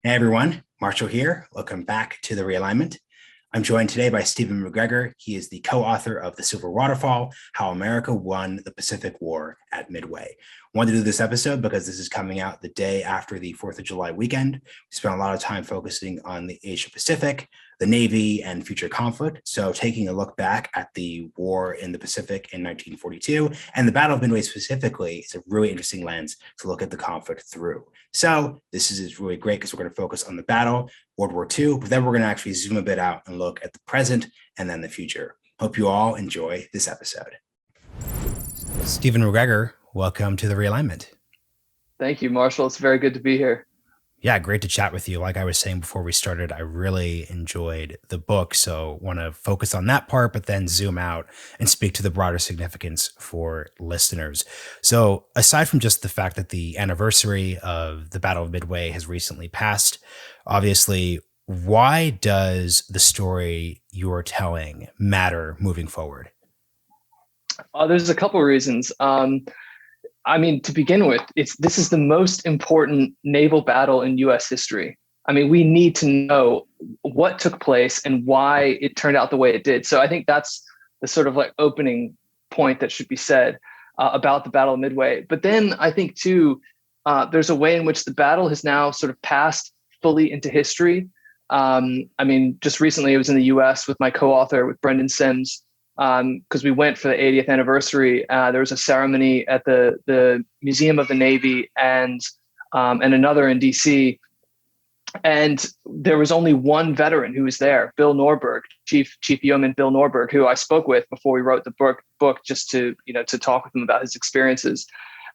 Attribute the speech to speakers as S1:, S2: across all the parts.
S1: Hey everyone, Marshall here. Welcome back to the Realignment. I'm joined today by Stephen McGregor. He is the co-author of The Silver Waterfall, How America Won the Pacific War at Midway. I wanted to do this episode because this is coming out the day after the 4th of July weekend. We spent a lot of time focusing on the Asia Pacific, the Navy, and future conflict. So taking a look back at the war in the Pacific in 1942 and the Battle of Midway specifically is a really interesting lens to look at the conflict through. So this is really great because we're going to focus on the battle, World War II, but then we're going to actually zoom a bit out and look at the present and then the future. Hope you all enjoy this episode. Stephen McGregor, welcome to the Realignment.
S2: Thank you, Marshall. It's very good to be here.
S1: Yeah, great to chat with you. Like I was saying before we started, I really enjoyed the book. So want to focus on that part, but then zoom out and speak to the broader significance for listeners. So aside from just the fact that the anniversary of the Battle of Midway has recently passed, obviously, why does the story you're telling matter moving forward?
S2: There's a couple of reasons. To begin with, this is the most important naval battle in U.S. history. We need to know what took place and why it turned out the way it did. So I think that's the sort of like opening point that should be said about the Battle of Midway. But then I think too, there's a way in which the battle has now sort of passed fully into history. Just recently I was in the U.S. with my co-author, with Brendan Sims, because we went for the 80th anniversary. There was a ceremony at the Museum of the Navy and another in DC. And there was only one veteran who was there, Bill Norberg, Chief Yeoman Bill Norberg, who I spoke with before we wrote the book just to talk with him about his experiences.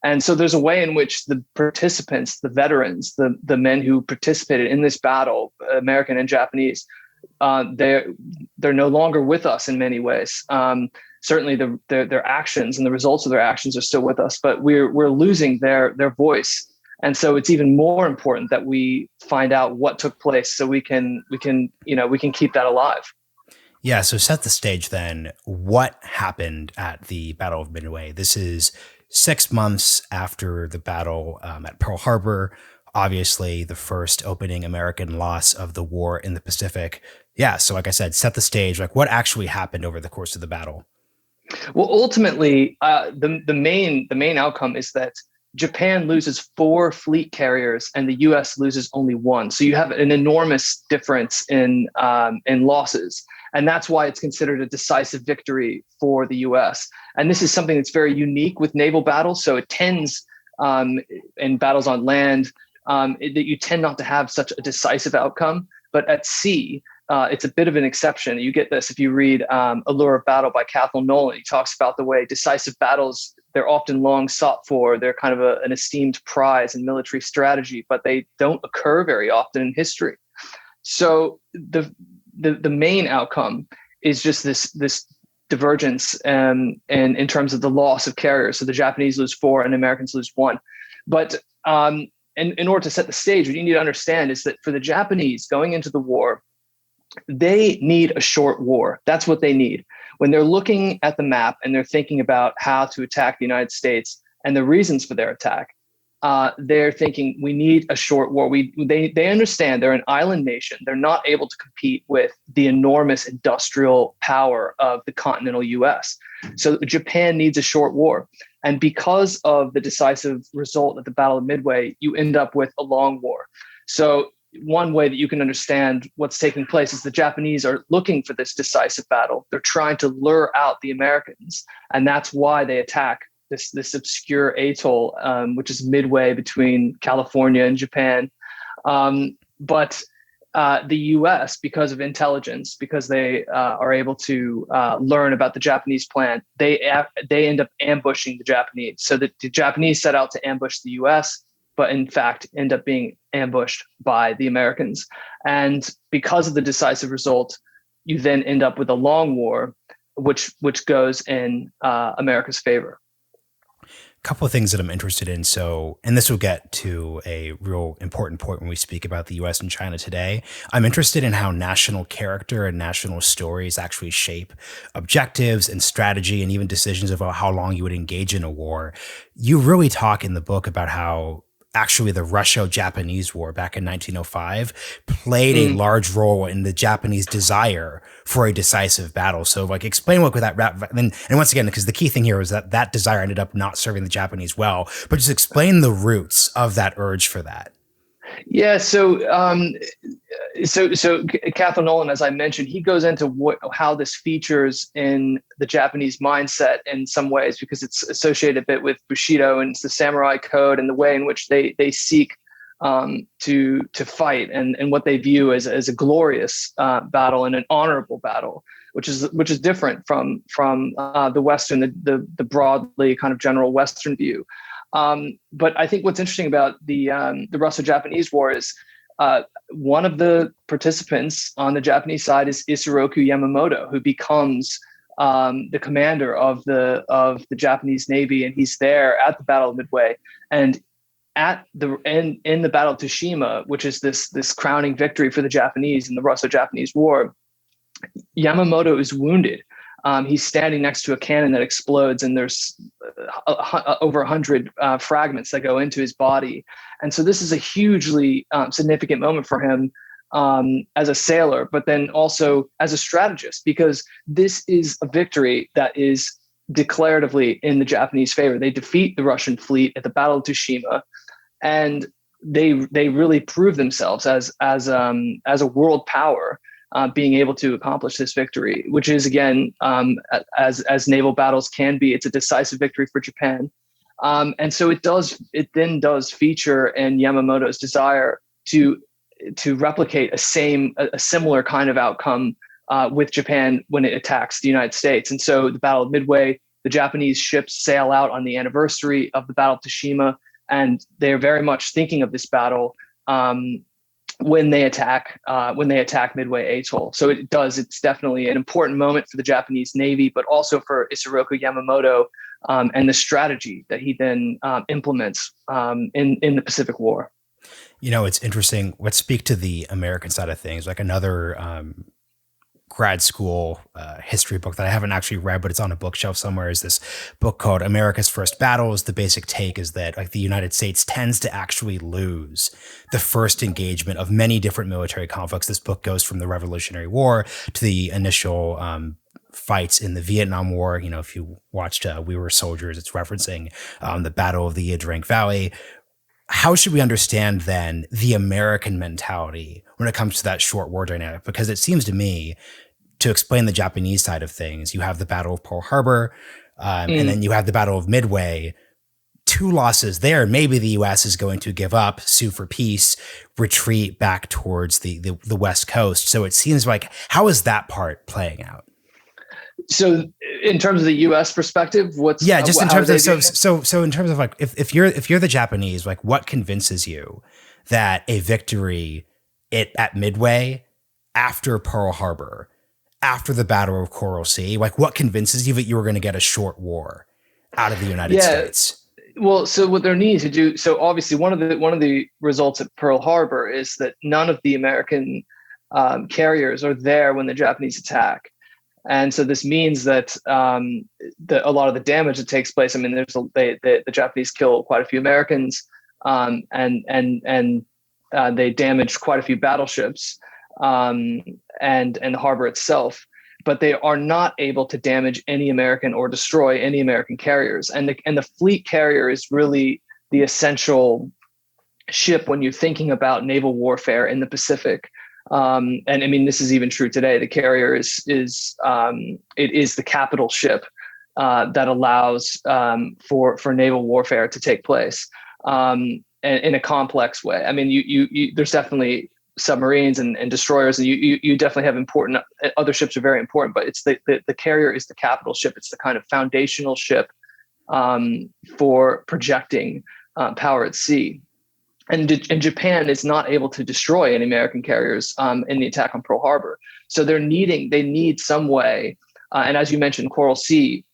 S2: And so there's a way in which the participants, the veterans, the men who participated in this battle, American and Japanese, they're no longer with us in many ways. Certainly their actions and the results of their actions are still with us, but we're losing their voice. And so it's even more important that we find out what took place so we can keep that alive.
S1: Yeah. So set the stage then. What happened at the Battle of Midway? This is 6 months after the battle at Pearl Harbor. Obviously, the first opening American loss of the war in the Pacific. Yeah, so like I said, set the stage. Like, what actually happened over the course of the battle?
S2: Well, ultimately, the main outcome is that Japan loses 4 fleet carriers and the U.S. loses only 1. So you have an enormous difference in losses, and that's why it's considered a decisive victory for the U.S. And this is something that's very unique with naval battles. So it tends in battles on land. That you tend not to have such a decisive outcome, but at sea, it's a bit of an exception. You get this if you read Allure of Battle by Cathal Nolan. He talks about the way decisive battles, they're often long sought for. They're kind of an esteemed prize in military strategy, but they don't occur very often in history. So the main outcome is just this divergence in terms of the loss of carriers. So the Japanese lose 4 and Americans lose 1. But and in order to set the stage, what you need to understand is that for the Japanese going into the war, they need a short war. That's what they need. When they're looking at the map and they're thinking about how to attack the United States and the reasons for their attack, they're thinking we need a short war. They understand they're an island nation. They're not able to compete with the enormous industrial power of the continental US. So Japan needs a short war. And because of the decisive result at the Battle of Midway, you end up with a long war. So one way that you can understand what's taking place is the Japanese are looking for this decisive battle. They're trying to lure out the Americans. And that's why they attack this obscure atoll, which is midway between California and Japan. But the U.S., because of intelligence, because they are able to learn about the Japanese plan, they end up ambushing the Japanese. So the Japanese set out to ambush the U.S., but in fact end up being ambushed by the Americans. And because of the decisive result, you then end up with a long war, which goes in America's favor.
S1: Couple of things that I'm interested in. So, and this will get to a real important point when we speak about the US and China today. I'm interested in how national character and national stories actually shape objectives and strategy and even decisions about how long you would engage in a war. You really talk in the book about how actually the Russo-Japanese War back in 1905 played a large role in the Japanese desire for a decisive battle. So like explain what that, and once again, because the key thing here is that desire ended up not serving the Japanese well, but just explain the roots of that urge for that.
S2: Yeah, so Catherine Nolan, as I mentioned, he goes into how this features in the Japanese mindset in some ways, because it's associated a bit with Bushido and it's the samurai code and the way in which they seek to fight and what they view as a glorious battle and an honorable battle, which is different from the Western, the broadly kind of general Western view. But I think what's interesting about the Russo-Japanese War is one of the participants on the Japanese side is Isoroku Yamamoto, who becomes the commander of the Japanese Navy, and he's there at the Battle of Midway. And in the Battle of Tsushima, which is this crowning victory for the Japanese in the Russo-Japanese War, Yamamoto is wounded. He's standing next to a cannon that explodes, and there's over 100 fragments that go into his body. And so this is a hugely significant moment for him as a sailor, but then also as a strategist, because this is a victory that is declaratively in the Japanese favor. They defeat the Russian fleet at the Battle of Tsushima, and they really prove themselves as a world power. Being able to accomplish this victory, which is again, as naval battles can be, it's a decisive victory for Japan, and so it then does feature in Yamamoto's desire to replicate a similar kind of outcome with Japan when it attacks the United States. And so the Battle of Midway, the Japanese ships sail out on the anniversary of the Battle of Tsushima, and they're very much thinking of this battle when they attack Midway Atoll. So it's definitely an important moment for the Japanese Navy, but also for Isoroku Yamamoto and the strategy that he then implements in the Pacific War.
S1: You know, it's interesting. Let's speak to the American side of things. Like another grad school history book that I haven't actually read, but it's on a bookshelf somewhere, is this book called America's First Battles. The basic take is that like the United States tends to actually lose the first engagement of many different military conflicts. This book goes from the Revolutionary War to the initial fights in the Vietnam War. You know, if you watched We Were Soldiers, it's referencing the Battle of the Drink Valley. How should we understand then the American mentality when it comes to that short war dynamic? Because it seems to me, to explain the Japanese side of things, you have the Battle of Pearl Harbor, and then you have the Battle of Midway. Two losses there. Maybe the U.S. is going to give up, sue for peace, retreat back towards the West Coast. So it seems like, how is that part playing out?
S2: So in terms of the U.S. perspective,
S1: in terms of so in terms of like if you're the Japanese, like what convinces you that a victory at Midway, after Pearl Harbor, after the Battle of Coral Sea, like what convinces you that you were going to get a short war out of the United States?
S2: Well, so what there needs to do, so obviously one of the results at Pearl Harbor is that none of the American carriers are there when the Japanese attack. And so this means that a lot of the damage that takes place, I mean, the Japanese kill quite a few Americans, and they damage quite a few battleships and the harbor itself, but they are not able to damage any American or destroy any American carriers. And the fleet carrier is really the essential ship when you're thinking about naval warfare in the Pacific. And I mean, this is even true today. The carrier is the capital ship that allows for naval warfare to take place and in a complex way. I mean, you there's definitely submarines and destroyers, and you definitely have important other ships are very important, but it's the carrier is the capital ship. It's the kind of foundational ship for projecting power at sea. And Japan is not able to destroy any American carriers in the attack on Pearl Harbor. So they need some way. And as you mentioned, Coral Sea,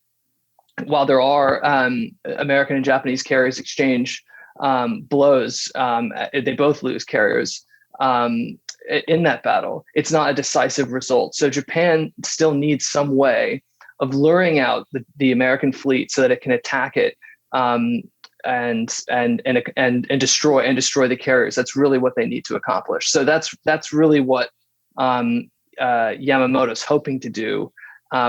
S2: while there are American and Japanese carriers exchange blows, they both lose carriers in that battle. It's not a decisive result. So Japan still needs some way of luring out the American fleet so that it can attack it destroy the carriers. That's really what they need to accomplish. So that's really what Yamamoto's hoping to do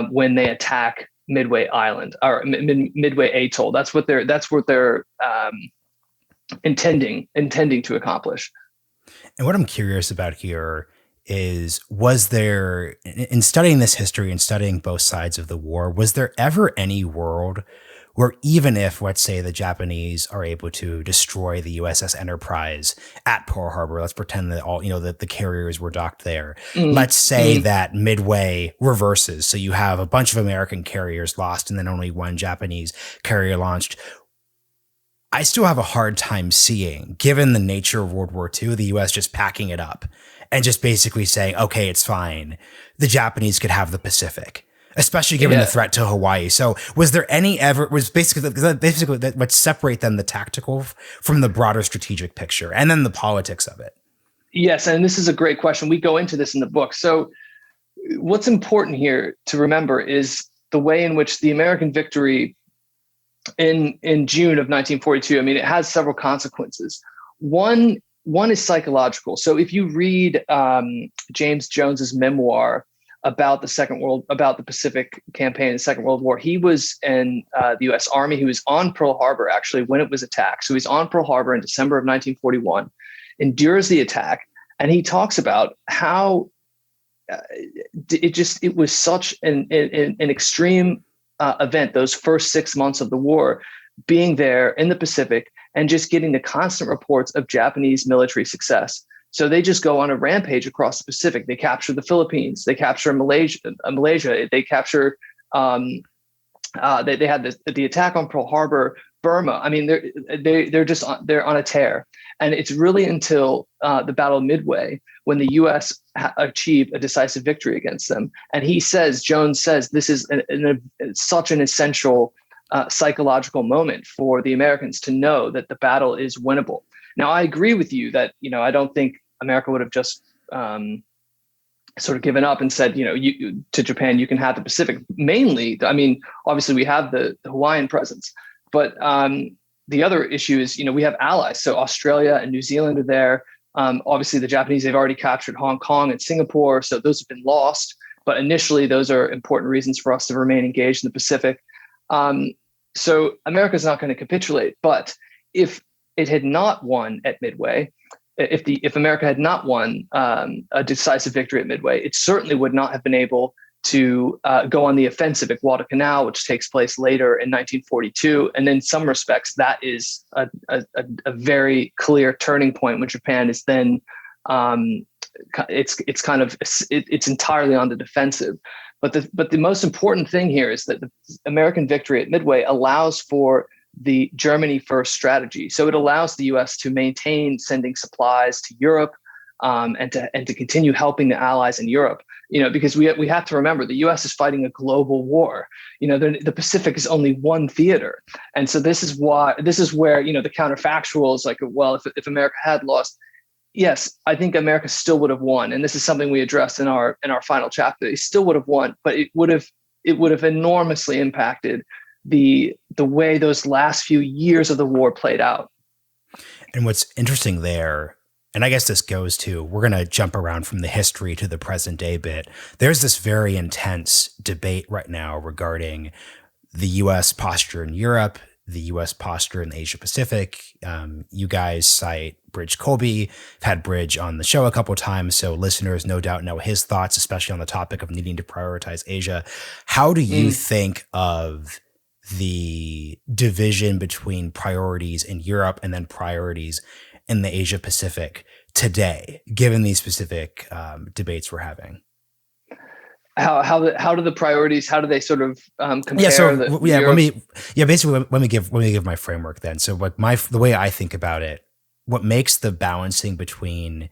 S2: when they attack Midway Island or Midway Atoll. That's what they're intending to accomplish.
S1: And what I'm curious about here is, was there, in studying this history and studying both sides of the war, was there ever any world where, even if, let's say, the Japanese are able to destroy the USS Enterprise at Pearl Harbor, let's pretend that that the carriers were docked there. Let's say that Midway reverses. So you have a bunch of American carriers lost and then only one Japanese carrier launched. I still have a hard time seeing, given the nature of World War II, the US just packing it up and just basically saying, okay, it's fine. The Japanese could have the Pacific, especially given the threat to Hawaii. So was there basically what separate then the tactical from the broader strategic picture and then the politics of it?
S2: Yes. And this is a great question. We go into this in the book. So what's important here to remember is the way in which the American victory in June of 1942, I mean, it has several consequences. One is psychological. So if you read James Jones's memoir about the Pacific campaign in the Second World War, he was in the U.S. Army. He was on Pearl Harbor actually when it was attacked. So he's on Pearl Harbor in December of 1941, endures the attack, and he talks about how it was such an extreme event, those first 6 months of the war, being there in the Pacific and just getting the constant reports of Japanese military success. So they just go on a rampage across the Pacific. They capture the Philippines, they capture Malaysia, they capture, they had the attack on Pearl Harbor, Burma. I mean, they're on a tear. And it's really until the Battle of Midway when the U.S. achieved a decisive victory against them. And Jones says, this is such an essential psychological moment for the Americans to know that the battle is winnable. Now, I agree with you that, I don't think America would have just sort of given up and said, to Japan, you can have the Pacific. Mainly, I mean, obviously we have the Hawaiian presence, but the other issue is, we have allies. So Australia and New Zealand are there. Obviously, the Japanese, they've already captured Hong Kong and Singapore. So those have been lost. But initially, those are important reasons for us to remain engaged in the Pacific. So America's not going to capitulate. But if it had not won at Midway, if America had not won a decisive victory at Midway, it certainly would not have been able to go on the offensive at Guadalcanal, which takes place later in 1942. And in some respects, that is a very clear turning point when Japan is then it's entirely on the defensive. But the most important thing here is that the American victory at Midway allows for the Germany first strategy. So it allows the U.S. to maintain sending supplies to Europe and to continue helping the allies in Europe. Because we have to remember the U.S. is fighting a global war. The Pacific is only one theater, and so this is where the counterfactual is like, well, if America had lost, yes, I think America still would have won, and this is something we addressed in our final chapter. They still would have won, but it would have enormously impacted the way those last few years of the war played out.
S1: And what's interesting there, and I guess this goes to, we're going to jump around from the history to the present day bit. There's this very intense debate right now regarding the U.S. posture in Europe, the U.S. posture in the Asia Pacific. You guys cite Bridge Colby. I've had Bridge on the show a couple of times, so listeners no doubt know his thoughts, especially on the topic of needing to prioritize Asia. How do you think of the division between priorities in Europe and then priorities in the Asia Pacific today, given these specific debates we're having?
S2: How do the priorities, how do they sort of compare?
S1: Basically, let me give my framework then. So the way I think about it, what makes the balancing between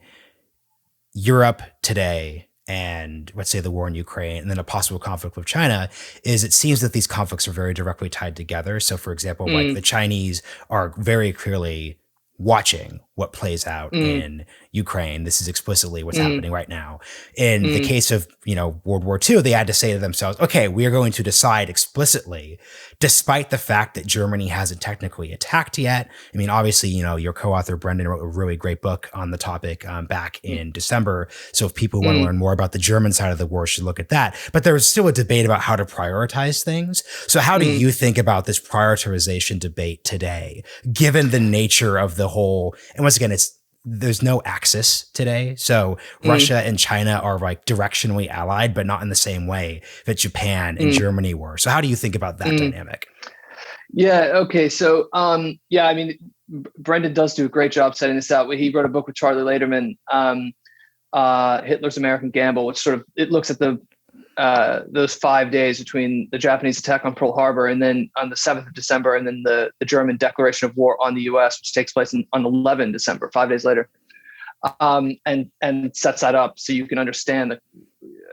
S1: Europe today and, let's say, the war in Ukraine and then a possible conflict with China is, it seems that these conflicts are very directly tied together. So, for example, like the Chinese are very clearly watching what plays out in Ukraine. This is explicitly what's happening right now. In the case of, World War II, they had to say to themselves, okay, we are going to decide explicitly, despite the fact that Germany hasn't technically attacked yet. I mean, obviously, your co-author Brendan wrote a really great book on the topic back in December. So if people want to learn more about the German side of the war, should look at that. But there was still a debate about how to prioritize things. So how do you think about this prioritization debate today, given the nature of the whole, and once again, there's no axis today. So Russia and China are like directionally allied, but not in the same way that Japan and Germany were. So how do you think about that dynamic?
S2: Yeah. Okay. So, I mean, Brendan does do a great job setting this out. He wrote a book with Charlie Lederman, Hitler's American Gamble, which it looks at those 5 days between the Japanese attack on Pearl Harbor and then on the 7th of December, and then the German declaration of war on the U.S., which takes place on 11 December, 5 days later, and sets that up so you can understand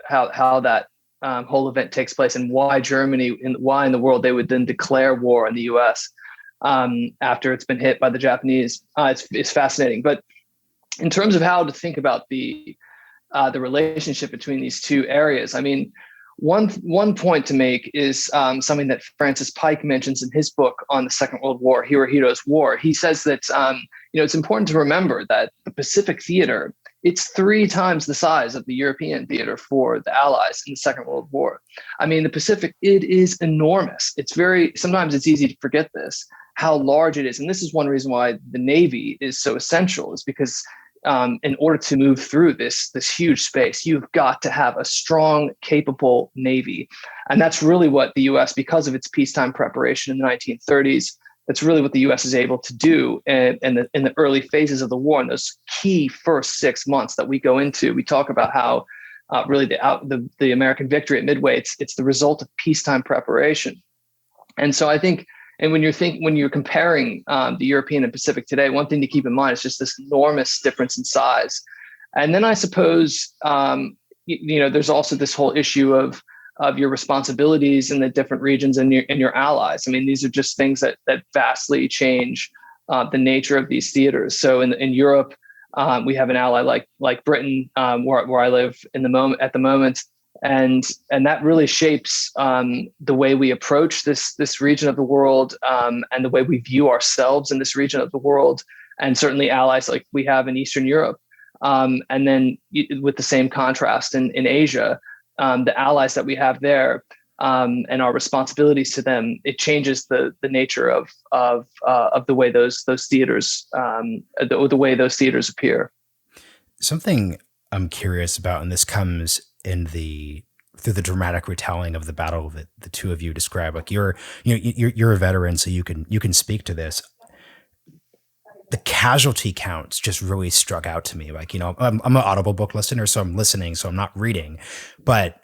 S2: how that whole event takes place and why Germany and why in the world they would then declare war on the U.S. After it's been hit by the Japanese. It's fascinating, but in terms of how to think about the relationship between these two areas, I mean, one point to make is something that Francis Pike mentions in his book on the Second World War, Hirohito's War. He says that it's important to remember that the Pacific theater, it's 3 times the size of the European theater for the Allies in the Second World War. I mean, the Pacific, it is enormous. Sometimes it's easy to forget this, how large it is. And this is one reason why the Navy is so essential, is because in order to move through this huge space, you've got to have a strong, capable Navy. And that's really what the U.S., because of its peacetime preparation in the 1930s, that's really what the U.S. is able to do in the early phases of the war. In those key first 6 months that we go into, we talk about how really the American victory at Midway, it's the result of peacetime preparation. And so I think, and when you're comparing the European and Pacific today, one thing to keep in mind is just this enormous difference in size. And then I suppose, there's also this whole issue of your responsibilities in the different regions and your allies. I mean, these are just things that vastly change the nature of these theaters. So in Europe, we have an ally like Britain, where I live at the moment. And that really shapes the way we approach this region of the world, and the way we view ourselves in this region of the world, and certainly allies like we have in Eastern Europe. And then with the same contrast in Asia, the allies that we have there, and our responsibilities to them, it changes the nature of the way those theaters, the way those theaters appear. Something
S1: I'm curious about, and this comes through the dramatic retelling of the battle that the two of you describe. Like you're a veteran, so you can speak to this. The casualty counts just really struck out to me. Like, I'm an Audible book listener, so I'm listening, so I'm not reading, but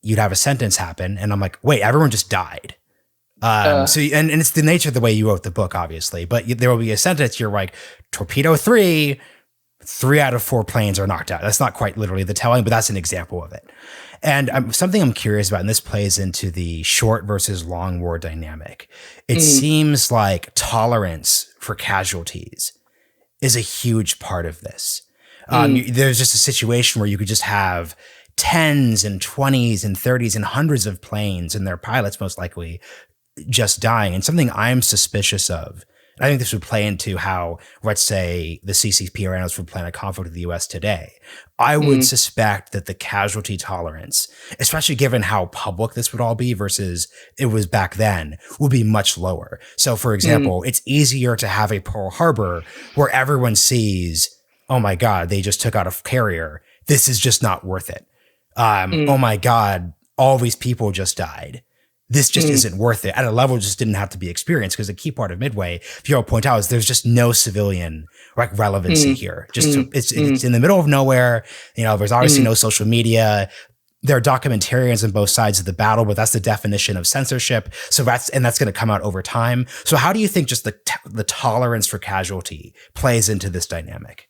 S1: you'd have a sentence happen and I'm like, wait, everyone just died. So it's the nature of the way you wrote the book, obviously, but there will be a sentence. You're like, torpedo 3 out of 4 planes are knocked out. That's not quite literally the telling, but that's an example of it. And something I'm curious about, and this plays into the short versus long war dynamic. It seems like tolerance for casualties is a huge part of this. There's just a situation where you could just have 10s and 20s and 30s and hundreds of planes and their pilots most likely just dying. And something I'm suspicious of, I think this would play into how, let's say, the CCP or analysts would plan a conflict with the U.S. today. I would suspect that the casualty tolerance, especially given how public this would all be versus it was back then, would be much lower. So, for example, it's easier to have a Pearl Harbor where everyone sees, oh my God, they just took out a carrier. This is just not worth it. Oh my God, all these people just died. This just isn't worth it. At a level, just didn't have to be experienced, because a key part of Midway, if you'll point out, is there's just no civilian relevancy here. It's in the middle of nowhere. There's obviously no social media. There are documentarians on both sides of the battle, but that's the definition of censorship. So that's going to come out over time. So how do you think just the tolerance for casualty plays into this dynamic?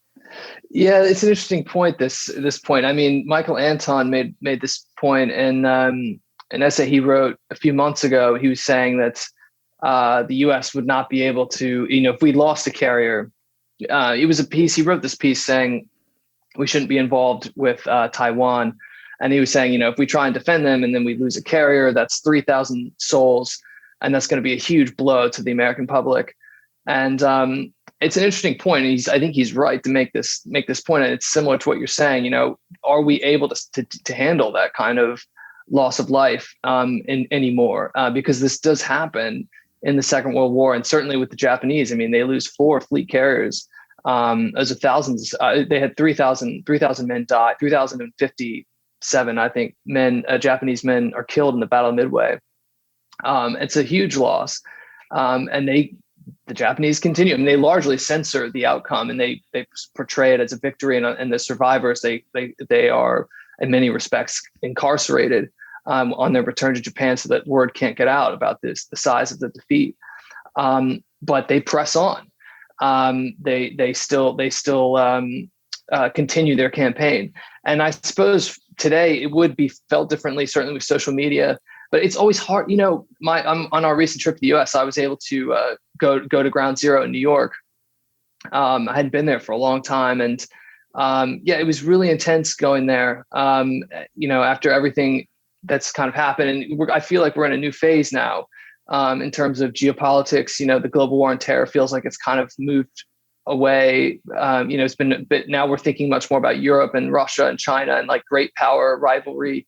S2: Yeah, it's an interesting point. This point. I mean, Michael Anton made this point in an essay he wrote a few months ago. He was saying that the U.S. would not be able to, if we lost a carrier, it was a piece. He wrote this piece saying we shouldn't be involved with Taiwan. And he was saying, if we try and defend them and then we lose a carrier, that's 3,000 souls. And that's going to be a huge blow to the American public. And it's an interesting point. I think he's right to make this point. And it's similar to what you're saying. Are we able to handle that kind of loss of life anymore? Because this does happen in the Second World War, and certainly with the Japanese. I mean, they lose 4 fleet carriers. As of thousands, they had 3,000 men die. 3,057, I think, Japanese men are killed in the Battle of Midway. It's a huge loss, and the Japanese continue. I mean, they largely censor the outcome, and they portray it as a victory. And the survivors, they are in many respects incarcerated on their return to Japan, so that word can't get out about the size of the defeat. But they press on. They still continue their campaign. And I suppose today it would be felt differently, certainly with social media. But it's always hard. I'm on our recent trip to the U.S. I was able to go to Ground Zero in New York. I hadn't been there for a long time, and it was really intense going there. After everything that's kind of happened, and I feel like we're in a new phase now in terms of geopolitics. The global war on terror feels like it's kind of moved away. It's been a bit. Now we're thinking much more about Europe and Russia and China and like great power rivalry.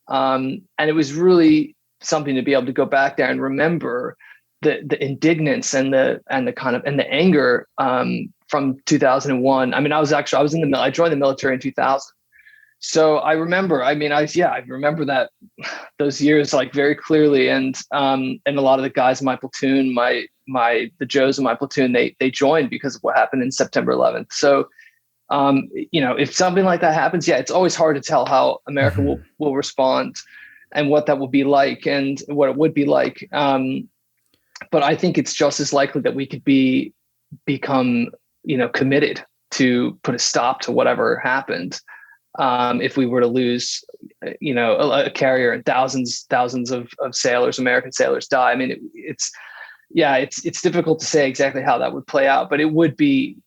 S2: And it was really something to be able to go back there and remember the indignance and the anger from 2001. I mean, I joined the military in 2000. So I remember, I remember those years like very clearly. And a lot of the guys in my platoon, the Joes in my platoon, they joined because of what happened in September 11th. So if something like that happens, it's always hard to tell how America will respond and what that will be like and what it would be like. But I think it's just as likely that we could become committed to put a stop to whatever happened. If we were to lose, a carrier and thousands of sailors, American sailors die. I mean, it's difficult to say exactly how that would play out, but it would be.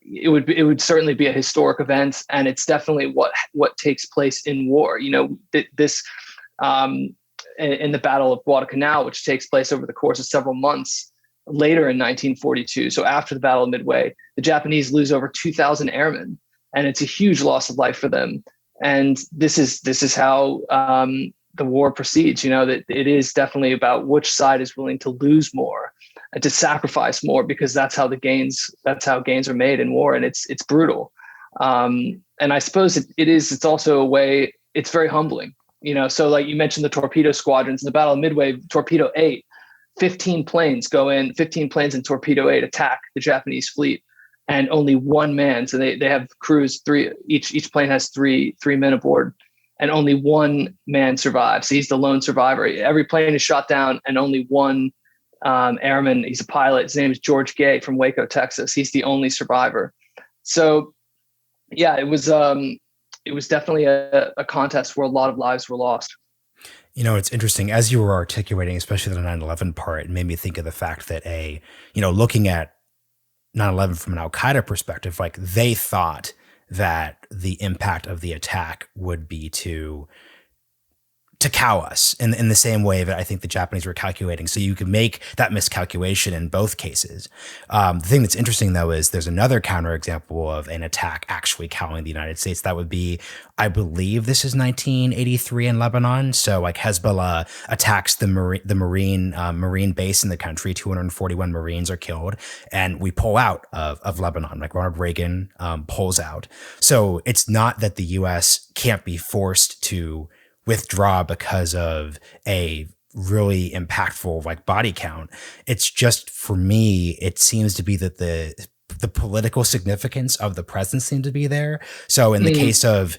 S2: It would certainly be a historic event, and it's definitely what takes place in war. This in the Battle of Guadalcanal, which takes place over the course of several months later in 1942. So after the Battle of Midway, the Japanese lose over 2,000 airmen, and it's a huge loss of life for them. And this is how the war proceeds. That it is definitely about which side is willing to lose more, to sacrifice more, because that's how gains are made in war, and it's brutal. And I suppose it's also a way. It's very humbling, So like you mentioned, the torpedo squadrons in the Battle of Midway, Torpedo 8, 15 planes in Torpedo 8 attack the Japanese fleet, and only one man. So they have crews, three. Each plane has three men aboard, and only one man survives. So he's the lone survivor. Every plane is shot down, and only one airman. He's a pilot. His name is George Gay from Waco, Texas. He's the only survivor. So, it was definitely a contest where a lot of lives were lost.
S1: It's interesting as you were articulating, especially the 9/11 part. It made me think of the fact that looking at 9/11 from an Al-Qaeda perspective, like they thought that the impact of the attack would be to cow us in the same way that I think the Japanese were calculating. So you could make that miscalculation in both cases. The thing that's interesting, though, is there's another counterexample of an attack actually cowing the United States. That would be, I believe this is 1983 in Lebanon. So like Hezbollah attacks the Marine base in the country. 241 Marines are killed, and we pull out of Lebanon. Like Ronald Reagan pulls out. So it's not that the U.S. can't be forced to withdraw because of a really impactful like body count. It's just, for me, it seems to be that the political significance of the presence seemed to be there. So in the case of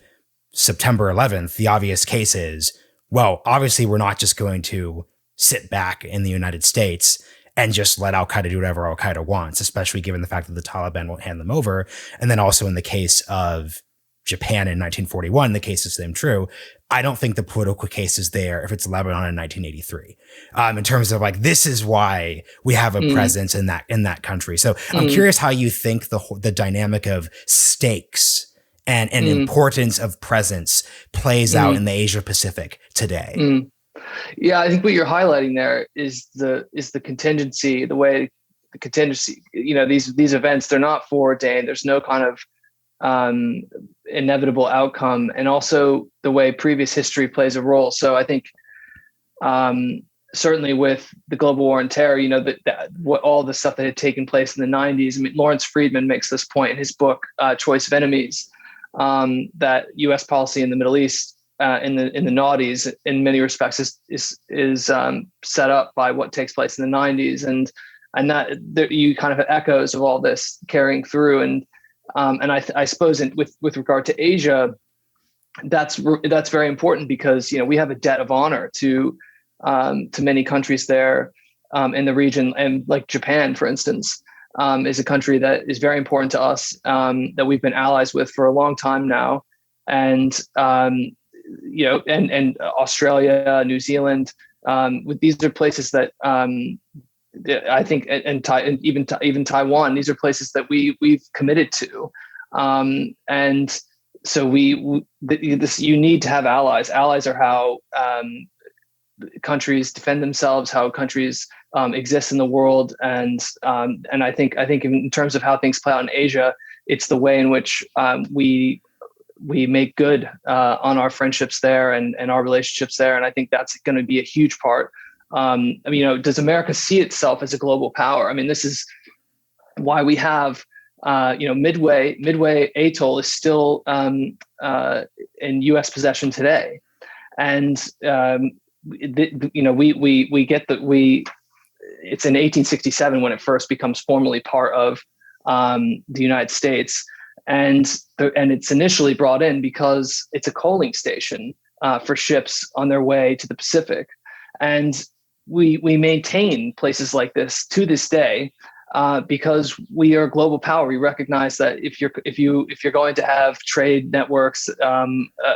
S1: September 11th, the obvious case is, well, obviously we're not just going to sit back in the United States and just let Al-Qaeda do whatever Al-Qaeda wants, especially given the fact that the Taliban won't hand them over. And then also in the case of Japan in 1941, the case is the same true. I don't think the political case is there if it's Lebanon in 1983. In terms of like, this is why we have a presence in that country. So I'm curious how you think the dynamic of stakes and importance of presence plays out in the Asia Pacific today.
S2: Yeah, I think what you're highlighting there is the contingency, the way the contingency, these events, they're not foreordained. There's no kind of inevitable outcome, and also the way previous history plays a role. So I think certainly with the global war on terror, what all the stuff that had taken place in the 90s. I mean, Lawrence Friedman makes this point in his book, Choice of Enemies, that U.S. policy in the Middle East in the noughties in many respects is set up by what takes place in the 90s, and that you kind of have echoes of all this carrying through. And I suppose with regard to Asia, that's very important because we have a debt of honor to many countries there in the region, and like Japan, for instance, is a country that is very important to us, that we've been allies with for a long time now, and and Australia, New Zealand, these are places that I think, and even Taiwan, these are places that we've committed to, and so you need to have allies. Allies are how countries defend themselves, how countries exist in the world, and I think in terms of how things play out in Asia, it's the way in which we make good on our friendships there and our relationships there, and I think that's going to be a huge part. Does America see itself as a global power? I mean, this is why we have, Midway Atoll is still in U.S. possession today, and we get that it's in 1867 when it first becomes formally part of the United States, and it's initially brought in because it's a coaling station for ships on their way to the Pacific, and we maintain places like this to this day because we are a global power. We recognize that if you're going to have trade networks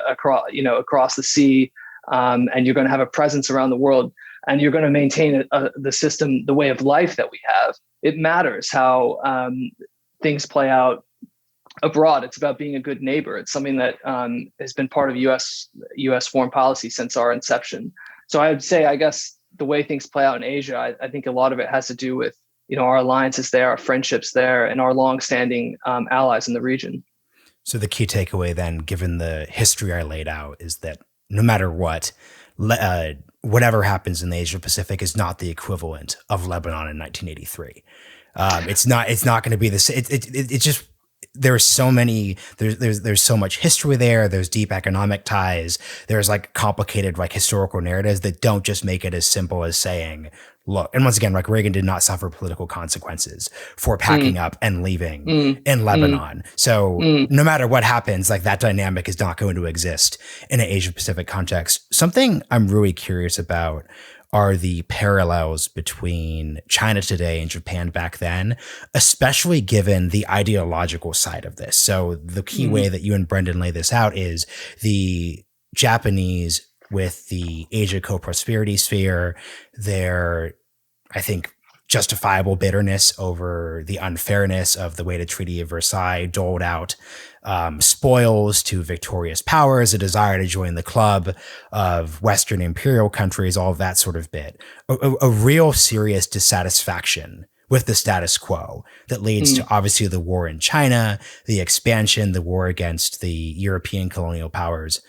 S2: across the sea, and you're going to have a presence around the world, and you're going to maintain the system, the way of life that we have, it matters how things play out abroad. It's about being a good neighbor. It's something that has been part of U.S. foreign policy since our inception. So I would say, I guess, the way things play out in Asia, I think a lot of it has to do with our alliances there, our friendships there, and our longstanding allies in the region.
S1: So the key takeaway then, given the history I laid out, is that no matter what, whatever happens in the Asia Pacific is not the equivalent of Lebanon in 1983. It's not going to be the same. It just, there's so much history there. There's deep economic ties. There's like complicated like historical narratives that don't just make it as simple as saying, look, and once again, like Reagan did not suffer political consequences for packing up and leaving in Lebanon. So no matter what happens, like that dynamic is not going to exist in an Asia Pacific context. Something I'm really curious about are the parallels between China today and Japan back then, especially given the ideological side of this. So the key way that you and Brendan lay this out is the Japanese with the Asia co-prosperity sphere, their, I think, justifiable bitterness over the unfairness of the way the Treaty of Versailles doled out spoils to victorious powers, a desire to join the club of Western imperial countries, all of that sort of bit. A real serious dissatisfaction with the status quo that leads to obviously the war in China, the expansion, the war against the European colonial powers.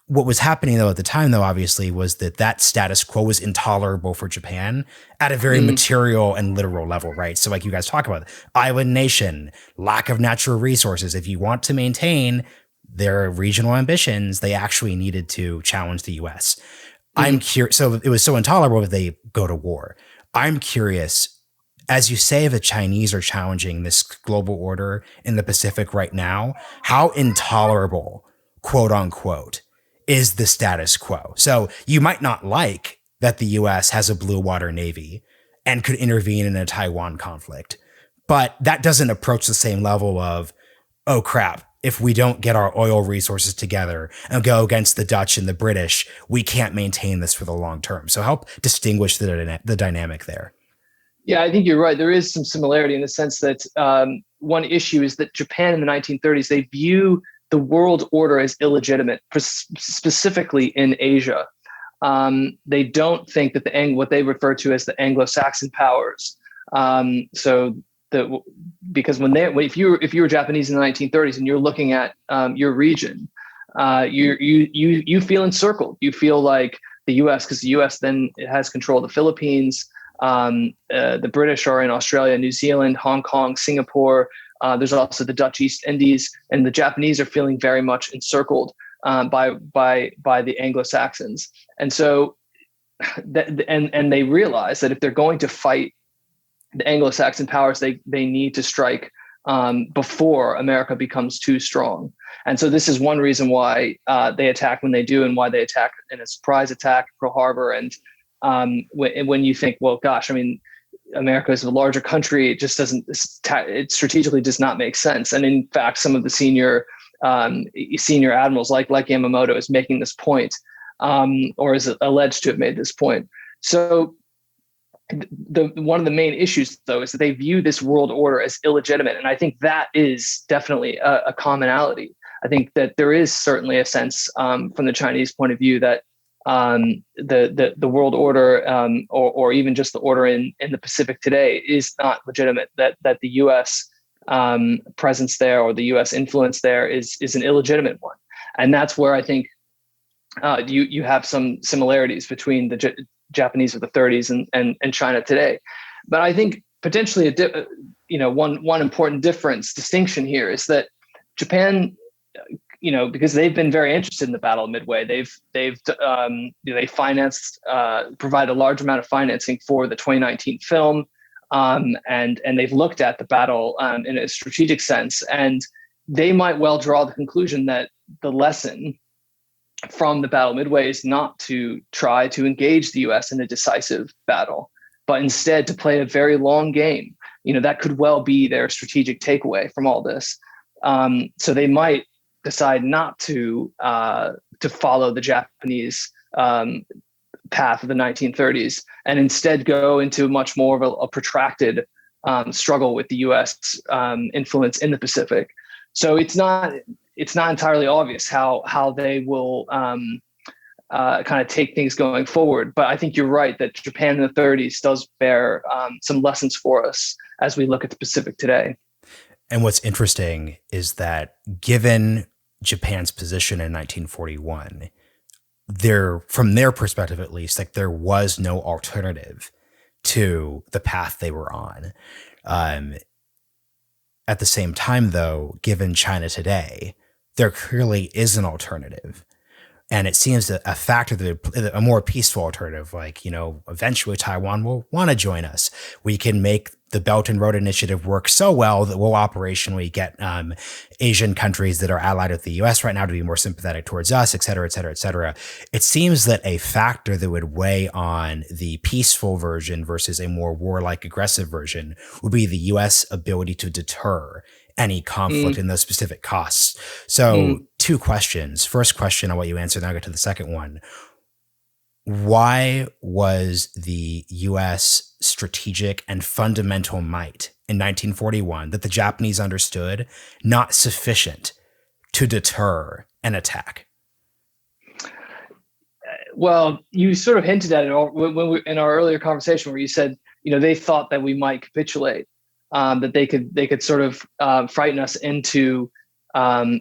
S1: What was happening, though, at the time, though, obviously, was that status quo was intolerable for Japan at a very material and literal level, right? So like you guys talk about, island nation, lack of natural resources. If you want to maintain their regional ambitions, they actually needed to challenge the U.S. I'm curious. So it was so intolerable that they go to war. I'm curious, as you say, the Chinese are challenging this global order in the Pacific right now, how intolerable, quote unquote, is the status quo. So you might not like that the U.S. has a blue water navy and could intervene in a Taiwan conflict, but that doesn't approach the same level of, oh crap, if we don't get our oil resources together and go against the Dutch and the British, we can't maintain this for the long term. So help distinguish the dynamic there.
S2: Yeah, I think you're right. There is some similarity in the sense that one issue is that Japan in the 1930s, they view the world order as illegitimate, specifically in Asia. They don't think that what they refer to as the Anglo-Saxon powers. Because if you were Japanese in the 1930s and you're looking at your region, you feel encircled. You feel like the U.S., because the U.S. then has control of the Philippines. The British are in Australia, New Zealand, Hong Kong, Singapore. There's also the Dutch East Indies, and the Japanese are feeling very much encircled by the Anglo-Saxons. And so, and they realize that if they're going to fight the Anglo-Saxon powers, they need to strike before America becomes too strong. And so this is one reason why they attack when they do, and why they attack in a surprise attack, Pearl Harbor. And when you think, well, gosh, I mean, America is a larger country, it just doesn't, it strategically does not make sense. And in fact, some of the senior admirals like Yamamoto is making this point, or is alleged to have made this point. So one of the main issues, though, is that they view this world order as illegitimate. And I think that is definitely a commonality. I think that there is certainly a sense from the Chinese point of view that the world order, or even just the order in the Pacific today, is not legitimate. That the U.S. Presence there, or the U.S. influence there, is an illegitimate one. And that's where I think you have some similarities between the Japanese of the 30s and China today. But I think potentially one important distinction here is that Japan, because they've been very interested in the Battle of Midway, they financed, provide a large amount of financing for the 2019 film, and they've looked at the battle in a strategic sense, and they might well draw the conclusion that the lesson from the Battle of Midway is not to try to engage the U.S. in a decisive battle, but instead to play a very long game. That could well be their strategic takeaway from all this. So they might decide not to follow the Japanese path of the 1930s, and instead go into much more of a protracted struggle with the U.S. Influence in the Pacific. So it's not entirely obvious how they will kind of take things going forward. But I think you're right that Japan in the 30s does bear some lessons for us as we look at the Pacific today.
S1: And what's interesting is that given Japan's position in 1941, from their perspective at least, like, there was no alternative to the path they were on. At the same time, though, given China today, there clearly is an alternative. And it seems that a factor that a more peaceful alternative, like, eventually Taiwan will want to join us. We can make the Belt and Road Initiative work so well that we'll operationally get Asian countries that are allied with the U.S. right now to be more sympathetic towards us, et cetera, et cetera, et cetera. It seems that a factor that would weigh on the peaceful version versus a more warlike, aggressive version would be the U.S. ability to deter any conflict in those specific costs. So two questions. First question, I'll let you answer, then I'll get to the second one. Why was the U.S. strategic and fundamental might in 1941 that the Japanese understood not sufficient to deter an attack?
S2: Well, you sort of hinted at it in our earlier conversation, where you said, they thought that we might capitulate. That they could sort of frighten us into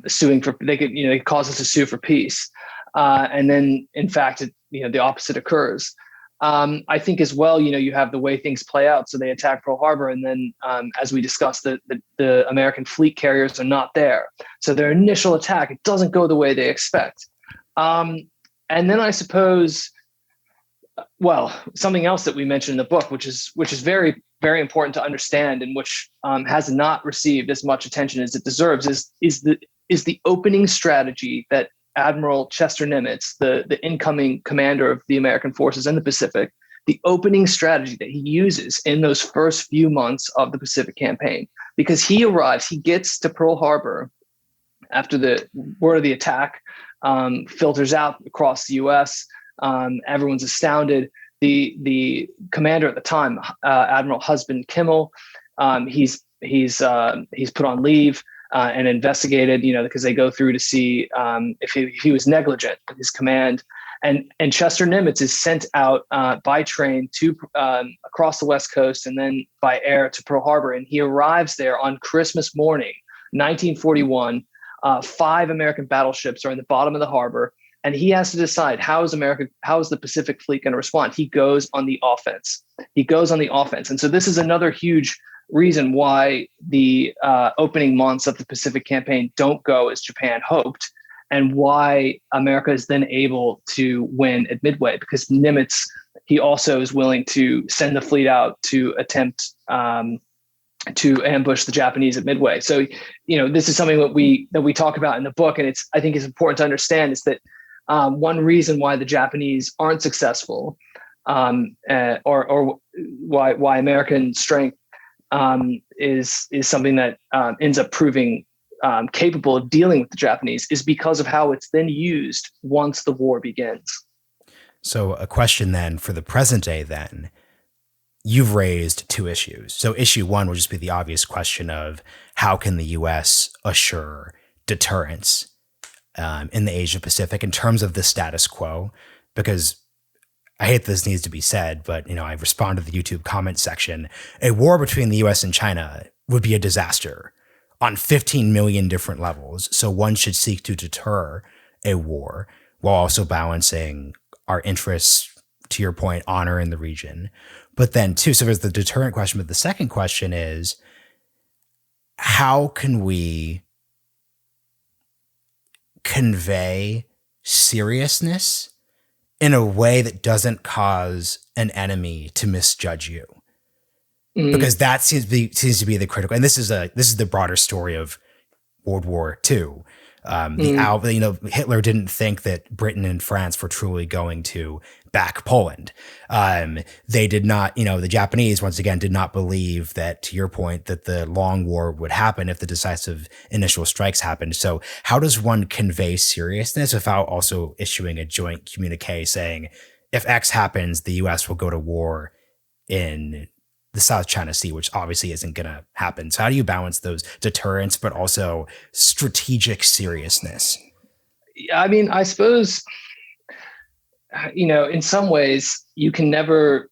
S2: suing for. They could cause us to sue for peace, and then in fact, the opposite occurs. I think as well, you have the way things play out. So they attack Pearl Harbor, and then as we discussed, the American fleet carriers are not there. So their initial attack, it doesn't go the way they expect. And then I suppose, something else that we mentioned in the book, which is very, very important to understand, and which has not received as much attention as it deserves, is the opening strategy that Admiral Chester Nimitz, the incoming commander of the American forces in the Pacific, the opening strategy that he uses in those first few months of the Pacific campaign, because he gets to Pearl Harbor after the word of the attack filters out across the U.S. Everyone's astounded. The commander at the time, Admiral Husband Kimmel, he's put on leave and investigated, because they go through to see if he was negligent in his command. And Chester Nimitz is sent out by train to across the West Coast and then by air to Pearl Harbor. And he arrives there on Christmas morning, 1941. 5 American battleships are in the bottom of the harbor, and he has to decide how is the Pacific Fleet going to respond. He goes on the offense. And so this is another huge reason why the opening months of the Pacific campaign don't go as Japan hoped, and why America is then able to win at Midway, because Nimitz, he also is willing to send the fleet out to attempt to ambush the Japanese at Midway. So, this is something that we talk about in the book, and I think it's important to understand is that one reason why the Japanese aren't successful, or why American strength is something that ends up proving capable of dealing with the Japanese, is because of how it's then used once the war begins.
S1: So a question then for the present day then, you've raised 2 issues. So issue 1 would just be the obvious question of how can the U.S. assure deterrence in the Asia Pacific in terms of the status quo? Because I hate this needs to be said, but I respond to the YouTube comment section. A war between the U.S. and China would be a disaster on 15 million different levels. So one should seek to deter a war while also balancing our interests, to your point, honor in the region. But then too, so there's the deterrent question, but the second question is, how can we convey seriousness in a way that doesn't cause an enemy to misjudge you? Because that seems to be the critical, and this is the broader story of World War II. Hitler didn't think that Britain and France were truly going to back Poland. They did not, the Japanese, once again, did not believe that, to your point, that the long war would happen if the decisive initial strikes happened. So how does one convey seriousness without also issuing a joint communique saying, if X happens, the US will go to war in the South China Sea, which obviously isn't going to happen. So how do you balance those deterrence, but also strategic seriousness?
S2: I mean, I suppose, in some ways you can never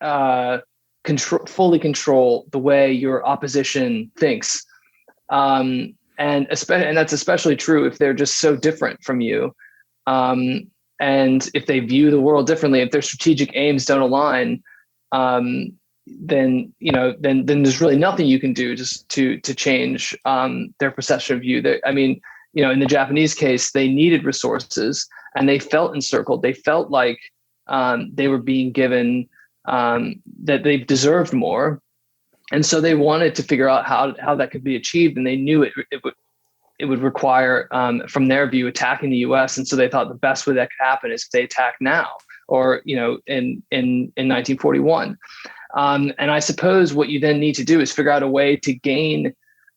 S2: fully control the way your opposition thinks. And that's especially true if they're just so different from you. And if they view the world differently, if their strategic aims don't align, then there's really nothing you can do just to change their perception of you. In the Japanese case, they needed resources and they felt encircled. They felt like they were being given that they deserved more, and so they wanted to figure out how that could be achieved. And they knew it would require, from their view, attacking the U.S. And so they thought the best way that could happen is if they attack now, or in 1941. And I suppose what you then need to do is figure out a way to gain,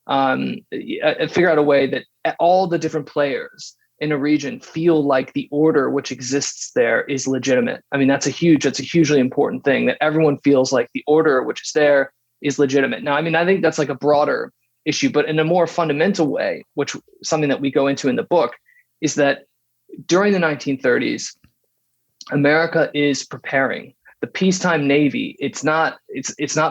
S2: figure out a way that all the different players in a region feel like the order which exists there is legitimate. I mean, that's a hugely important thing, that everyone feels like the order which is there is legitimate. Now, I think that's like a broader issue, but in a more fundamental way, which something that we go into in the book, is that during the 1930s, America is preparing. The peacetime Navy, it's not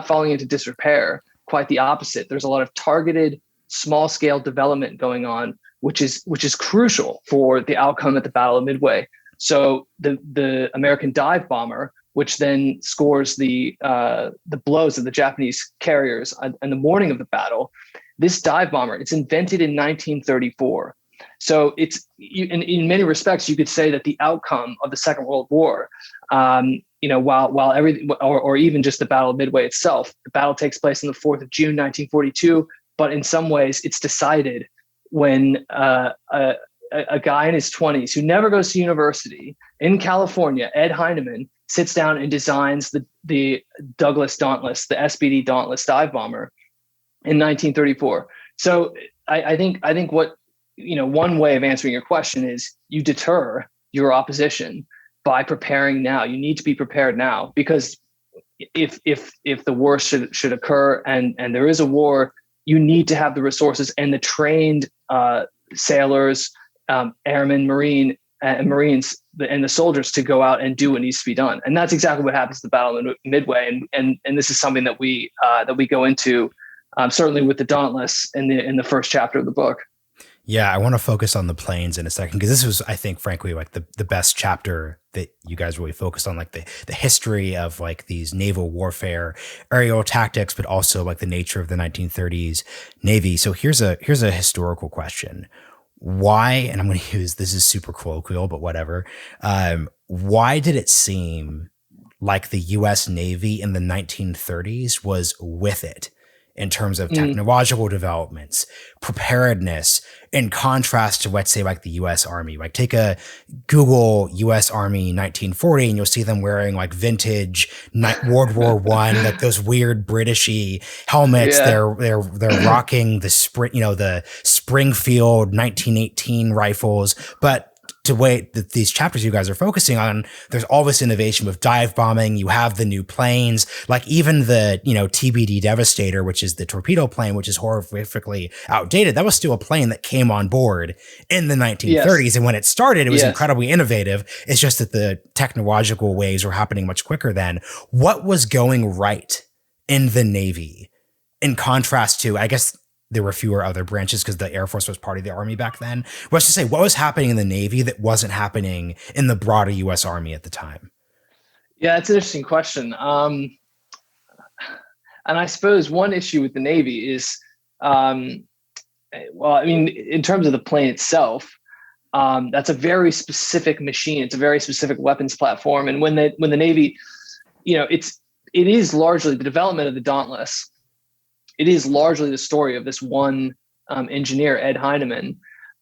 S2: falling into disrepair. Quite the opposite. There's a lot of targeted, small-scale development going on, which is crucial for the outcome at the Battle of Midway. So the American dive bomber, which then scores the blows of the Japanese carriers on the morning of the battle, this dive bomber, it's invented in 1934. So in many respects, you could say that the outcome of the Second World War, while everything, or even just the Battle of Midway itself, the battle takes place on the 4th of June, 1942. But in some ways, it's decided when a guy in his 20s who never goes to university in California, Ed Heinemann, sits down and designs the Douglas Dauntless, the SBD Dauntless dive bomber in 1934. So I think what, one way of answering your question is you deter your opposition by preparing now. You need to be prepared now, because if the war should occur and there is a war, you need to have the resources and the trained sailors, airmen, Marines, and the soldiers to go out and do what needs to be done. And that's exactly what happens at the Battle of Midway. And this is something that we go into certainly with the Dauntless in the first chapter of the book.
S1: Yeah, I want to focus on the planes in a second, because this was, I think, frankly, like the best chapter that you guys really focused on, like the history of like these naval warfare, aerial tactics, but also like the nature of the 1930s Navy. So here's a historical question. Why, and I'm going to use, this is super colloquial, but whatever. Why did it seem like the U.S. Navy in the 1930s was with it in terms of technological developments, preparedness, in contrast to, let's say, like the U.S. Army? Like, take a Google U.S. Army 1940 and you'll see them wearing like vintage World War I, like those weird Britishy helmets.
S2: Yeah.
S1: They're rocking the Springfield 1918 rifles, but to wait that these chapters you guys are focusing on, there's all this innovation with dive bombing. You have the new planes, like even the, TBD Devastator, which is the torpedo plane, which is horrifically outdated. That was still a plane that came on board in the 1930s. Yes. And when it started, it was incredibly innovative. It's just that the technological waves were happening much quicker then. What was going right in the Navy in contrast to, I guess, there were fewer other branches because the Air Force was part of the Army back then. Let's just say, what was happening in the Navy that wasn't happening in the broader U.S. Army at the time?
S2: Yeah, it's an interesting question. And I suppose one issue with the Navy is, in terms of the plane itself, that's a very specific machine. It's a very specific weapons platform. And when the Navy, it is largely the development of the Dauntless. It is largely the story of this one engineer, Ed Heinemann,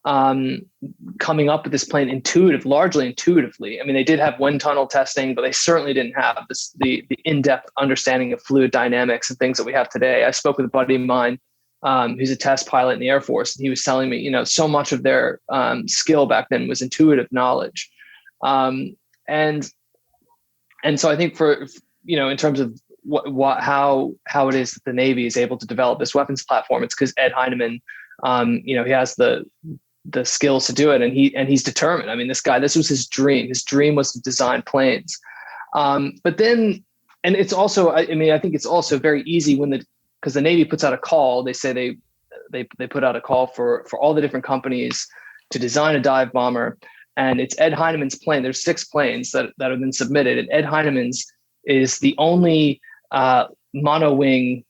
S2: coming up with this plane largely intuitively. I mean, they did have wind tunnel testing, but they certainly didn't have the in-depth understanding of fluid dynamics and things that we have today. I spoke with a buddy of mine who's a test pilot in the Air Force, and he was telling me, so much of their skill back then was intuitive knowledge. And so I think in terms of how it is that the Navy is able to develop this weapons platform, it's because Ed Heinemann, he has the skills to do it, and he's determined. I mean, this was his dream. His dream was to design planes. But then, and it's also, I think it's also very easy because the Navy puts out a call. They say they put out a call for all the different companies to design a dive bomber, and it's Ed Heinemann's plane. There's 6 planes that have been submitted, and Ed Heinemann's is the only mono-wing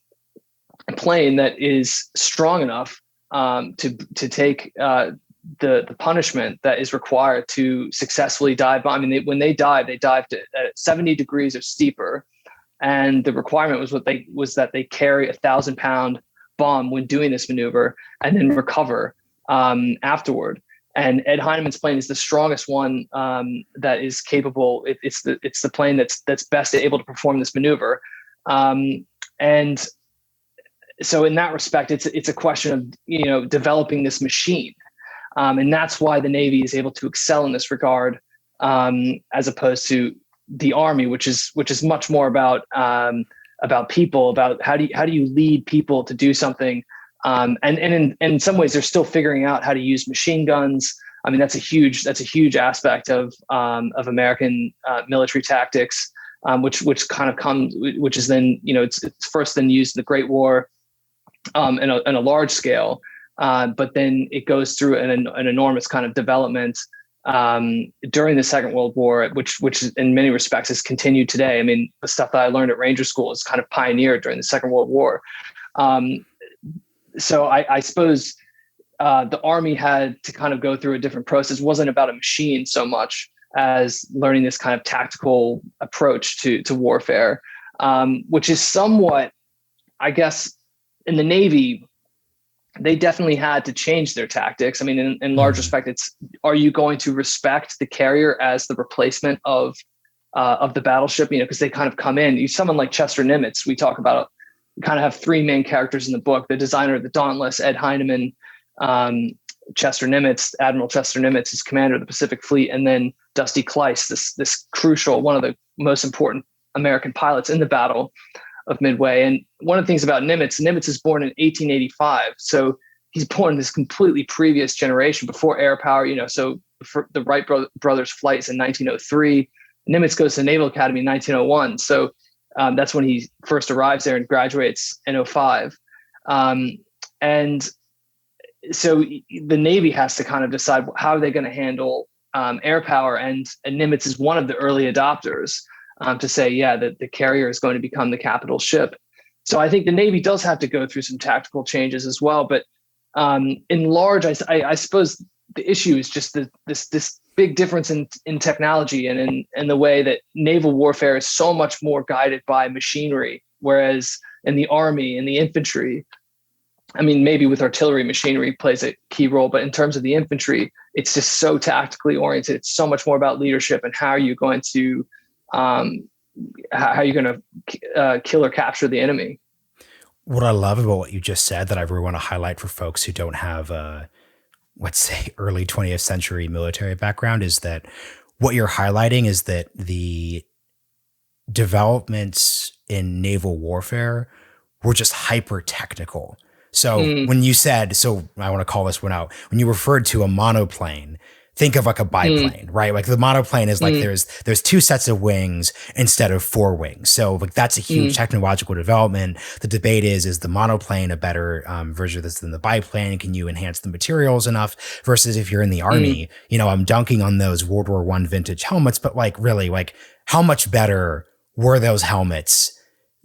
S2: plane that is strong enough to take the punishment that is required to successfully dive bomb. I mean, when they dived at 70 degrees or steeper, and the requirement was that they carry 1,000-pound bomb when doing this maneuver and then recover afterward. And Ed Heinemann's plane is the strongest one that is capable. It's the plane that's best able to perform this maneuver. And so in that respect, it's a question of, developing this machine. And that's why the Navy is able to excel in this regard, as opposed to the Army, which is much more about people, about how do you lead people to do something. And in some ways they're still figuring out how to use machine guns. I mean, that's a huge aspect of American military tactics. Which is then, it's first then used in the Great War in a large scale, but then it goes through an enormous kind of development during the Second World War, which in many respects has continued today. I mean, the stuff that I learned at Ranger School is kind of pioneered during the Second World War. So I suppose the Army had to kind of go through a different process. It wasn't about a machine so much as learning this kind of tactical approach to warfare, which is somewhat, I guess, in the Navy, they definitely had to change their tactics. I mean, in large respect, it's, are you going to respect the carrier as the replacement of the battleship? You know, because they kind of come in. You someone like Chester Nimitz. We talk about, we kind of have three main characters in the book: the designer of the Dauntless, Ed Heinemann, Chester Nimitz, Admiral Chester Nimitz is commander of the Pacific Fleet, and then Dusty Kleiss, this crucial, one of the most important American pilots in the Battle of Midway. And one of the things about Nimitz is born in 1885. So he's born in this completely previous generation before air power, you know, so for the Wright brothers flights in 1903, Nimitz goes to the Naval Academy in 1901. So that's when he first arrives there and graduates in 05. And so the Navy has to kind of decide how are they going to handle air power. And Nimitz is one of the early adopters to say, yeah, that the carrier is going to become the capital ship. So I think the Navy does have to go through some tactical changes as well. But in large, I suppose the issue is just this big difference in technology and in the way that naval warfare is so much more guided by machinery, whereas in the Army and the infantry, I mean, maybe with artillery, machinery plays a key role, but in terms of the infantry, it's just so tactically oriented. It's so much more about leadership and how are you going to kill or capture the enemy.
S1: What I love about what you just said that I really want to highlight for folks who don't have let's say early 20th century military background is that what you're highlighting is that the developments in naval warfare were just hyper technical. So when you said, so I want to call this one out, when you referred to a monoplane, think of like a biplane, right? Like the monoplane is like there's two sets of wings instead of four wings. So like that's a huge technological development. The debate is the monoplane a better version of this than the biplane? Can you enhance the materials enough? Versus if you're in the Army, you know, I'm dunking on those World War I vintage helmets, but like really, like how much better were those helmets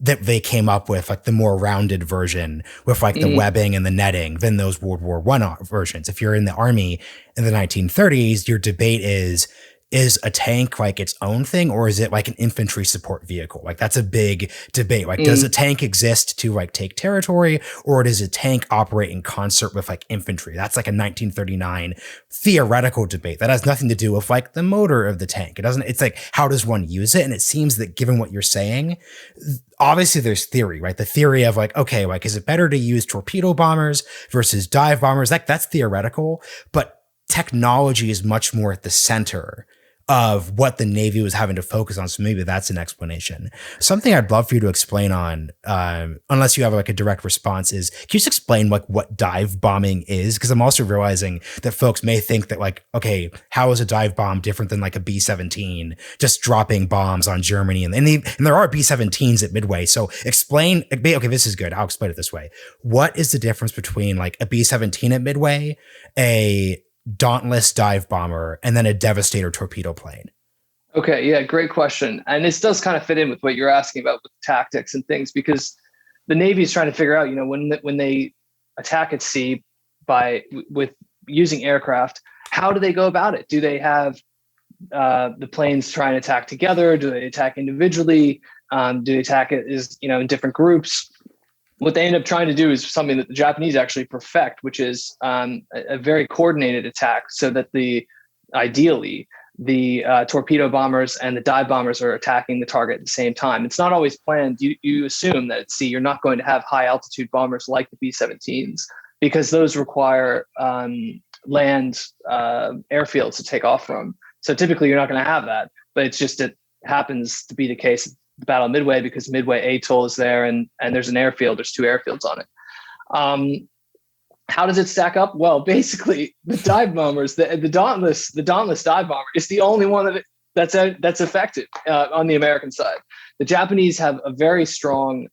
S1: that they came up with, like the more rounded version with like the webbing and the netting than those World War I versions? If you're in the Army in the 1930s, your debate is a tank like its own thing, or is it like an infantry support vehicle? Like that's a big debate. Like, does a tank exist to like take territory, or does a tank operate in concert with like infantry? That's like a 1939 theoretical debate that has nothing to do with like the motor of the tank. It's like, how does one use it? And it seems that given what you're saying, obviously there's theory, right? The theory of like, okay, like, is it better to use torpedo bombers versus dive bombers? Like that's theoretical, but technology is much more at the center of what the Navy was having to focus on. So maybe that's an explanation. Something I'd love for you to explain on, unless you have like a direct response, is can you just explain like what dive bombing is? Because I'm also realizing that folks may think that like, okay, how is a dive bomb different than like a B-17 just dropping bombs on Germany? And there are B-17s at Midway. So explain, okay, this is good. I'll explain it this way. What is the difference between like a B-17 at Midway, a Dauntless dive bomber, and then a Devastator torpedo plane?
S2: Okay, yeah, great question. And this does kind of fit in with what you're asking about with tactics and things, because the Navy is trying to figure out, you know, when they attack at sea with using aircraft, how do they go about it? Do they have the planes try and attack together? Do they attack individually? Do they attack it in different groups? What they end up trying to do is something that the Japanese actually perfect, which is a very coordinated attack, so that ideally the torpedo bombers and the dive bombers are attacking the target at the same time. It's not always planned. You assume that at sea you're not going to have high altitude bombers like the B-17s, because those require land airfields to take off from. So typically you're not going to have that, but it's just it happens to be the case at the Battle of Midway, because Midway Atoll is there and there's an airfield. There's two airfields on it. How does it stack up? Well, basically the dive bombers, the Dauntless dive bomber is the only one that's effective on the American side. The Japanese have a very strong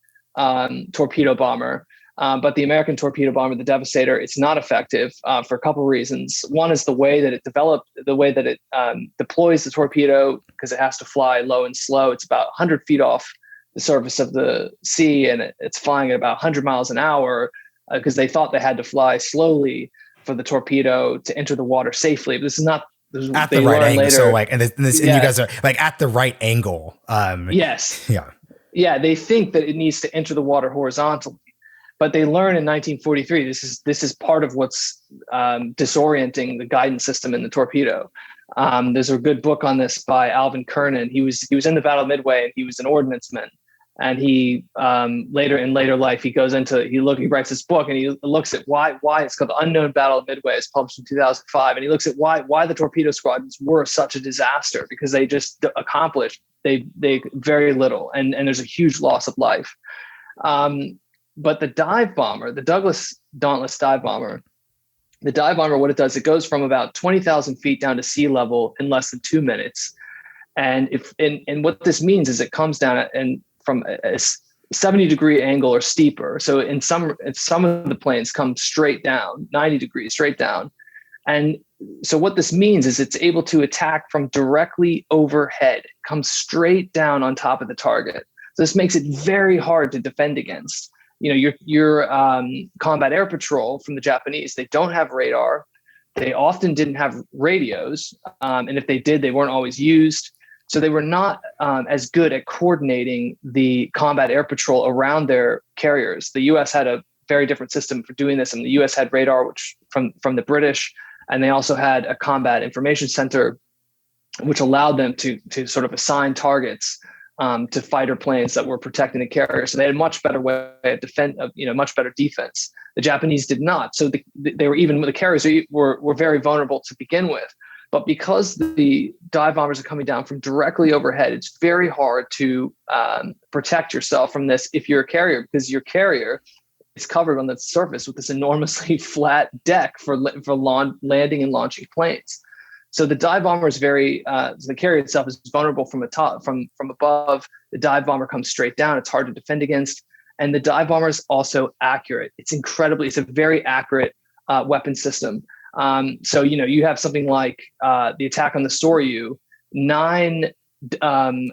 S2: torpedo bomber, but the American torpedo bomber, the Devastator, it's not effective for a couple of reasons. One is the way that it developed, the way that it deploys the torpedo, because it has to fly low and slow. It's about 100 feet off the surface of the sea, and it's flying at about 100 miles an hour, because they thought they had to fly slowly for the torpedo to enter the water safely. But this is not
S1: at the right angle. Later, so like, and you guys are like at the right angle.
S2: Yes.
S1: Yeah.
S2: Yeah. They think that it needs to enter the water horizontally. But they learn in 1943. This is part of what's disorienting the guidance system in the torpedo. There's a good book on this by Alvin Kernan. He was in the Battle of Midway, and he was an ordnanceman. And he later life he writes this book, and he looks at why it's called The Unknown Battle of Midway. It's published in 2005, and he looks at why the torpedo squadrons were such a disaster, because they just accomplished they very little, and there's a huge loss of life. But the dive bomber, the Douglas Dauntless dive bomber, what it does, it goes from about 20,000 feet down to sea level in less than 2 minutes. And what this means is it comes down from a 70-degree angle or steeper. So in some of the planes come straight down, 90 degrees straight down. And so what this means is it's able to attack from directly overhead, come straight down on top of the target. So this makes it very hard to defend against. Your combat air patrol from the Japanese, they don't have radar. They often didn't have radios. And if they did, they weren't always used. So they were not as good at coordinating the combat air patrol around their carriers. The U.S. had a very different system for doing this. And the U.S. had radar, which from the British, and they also had a combat information center, which allowed them to sort of assign targets to fighter planes that were protecting the carrier. So they had a much better way of much better defense. The Japanese did not. So the carriers were very vulnerable to begin with. But because the dive bombers are coming down from directly overhead, it's very hard to protect yourself from this if you're a carrier, because your carrier is covered on the surface with this enormously flat deck for landing and launching planes. So the dive bomber is the carrier itself is vulnerable from above. The dive bomber comes straight down. It's hard to defend against. And the dive bomber is also accurate. It's a very accurate weapon system. So, you have something like the attack on the Soryu, 9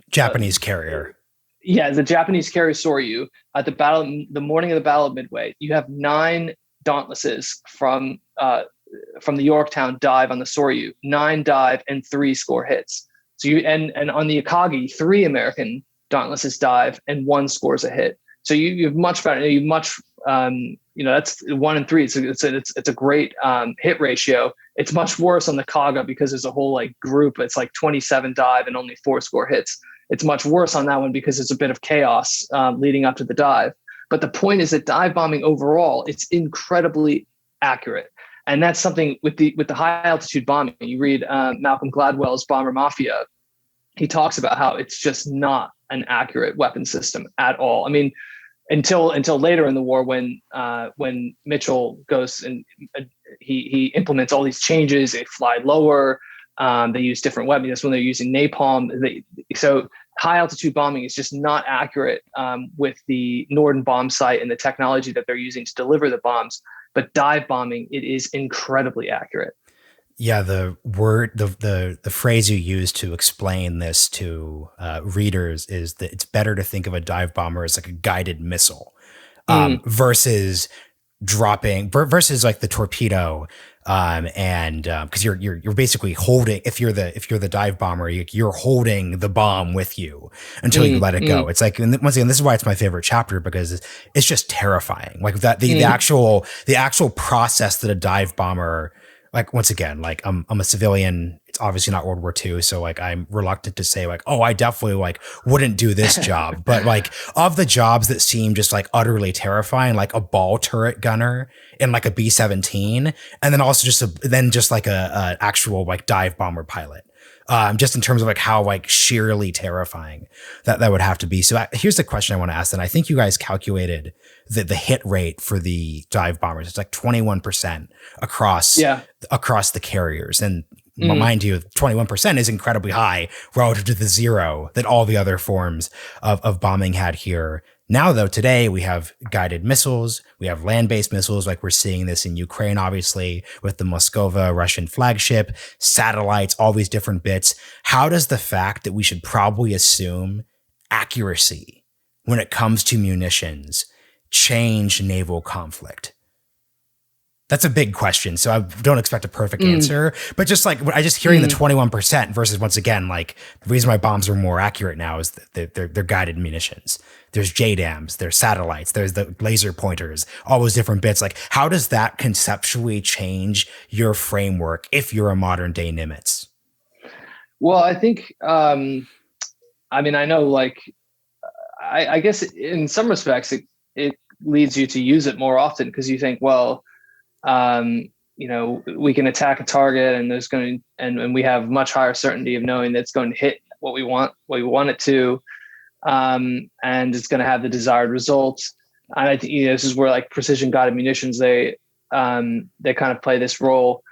S1: Japanese carrier.
S2: Yeah, the Japanese carrier Soryu at the morning of the Battle of Midway. You have 9 Dauntlesses from the Yorktown dive on the Soryu, 9 dive and 3 score hits. So and on the Akagi, 3 American Dauntlesses dive and 1 scores a hit. So you have much better. That's 1 and 3. It's a great hit ratio. It's much worse on the Kaga because there's a whole group. It's 27 dive and only 4 score hits. It's much worse on that one because there's a bit of chaos leading up to the dive. But the point is that dive bombing overall, it's incredibly accurate. And that's something with the high altitude bombing. You read Malcolm Gladwell's Bomber Mafia. He talks about how it's just not an accurate weapon system at all. I mean, until later in the war when Mitchell goes and he implements all these changes. They fly lower. They use different weapons. That's when they're using napalm. So high altitude bombing is just not accurate with the Norden bomb sight and the technology that they're using to deliver the bombs. But dive bombing, it is incredibly accurate.
S1: Yeah, the phrase you use to explain this to readers is that it's better to think of a dive bomber as like a guided missile versus the torpedo. And because you're basically holding, if you're the dive bomber, you're holding the bomb with you until you let it go. It's like, and once again, this is why it's my favorite chapter, because it's just terrifying. Like that, the actual process that a dive bomber, like, once again, like I'm a civilian. It's obviously not World War II. So like, I'm reluctant to say like, oh, I definitely wouldn't do this job. But like, of the jobs that seem just like utterly terrifying, like a ball turret gunner in like a B-17, and then also just a actual like dive bomber pilot. Just in terms of like how like sheerly terrifying that would have to be. So here's the question I want to ask. And I think you guys calculated the hit rate for the dive bombers. It's like 21% across the carriers. And mind you, 21% is incredibly high relative to the 0 that all the other forms of bombing had here. Now, though, today we have guided missiles, we have land-based missiles, like we're seeing this in Ukraine, obviously, with the Moskova Russian flagship, satellites, all these different bits. How does the fact that we should probably assume accuracy when it comes to munitions change naval conflict? That's a big question, so I don't expect a perfect answer. But just like I just hearing the 21% versus, once again, like the reason why bombs are more accurate now is that they're guided munitions. There's JDAMs, there's satellites, there's the laser pointers, all those different bits. Like, how does that conceptually change your framework if you're a modern day Nimitz?
S2: Well, I think, I mean, I know, like, I guess in some respects it leads you to use it more often because you think, well, we can attack a target and and we have much higher certainty of knowing that it's going to hit what we want it to, and it's going to have the desired results. And I think this is where like precision guided munitions they kind of play this role,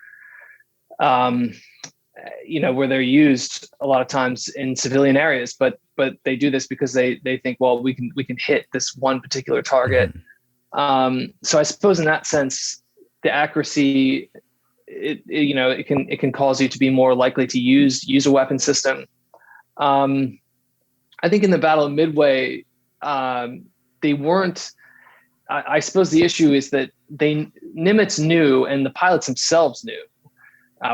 S2: where they're used a lot of times in civilian areas, but they do this because they think, well, we can hit this one particular target. So I suppose in that sense, the accuracy, it can cause you to be more likely to use a weapon system. I think in the Battle of Midway, they weren't. I suppose the issue is that Nimitz knew, and the pilots themselves knew,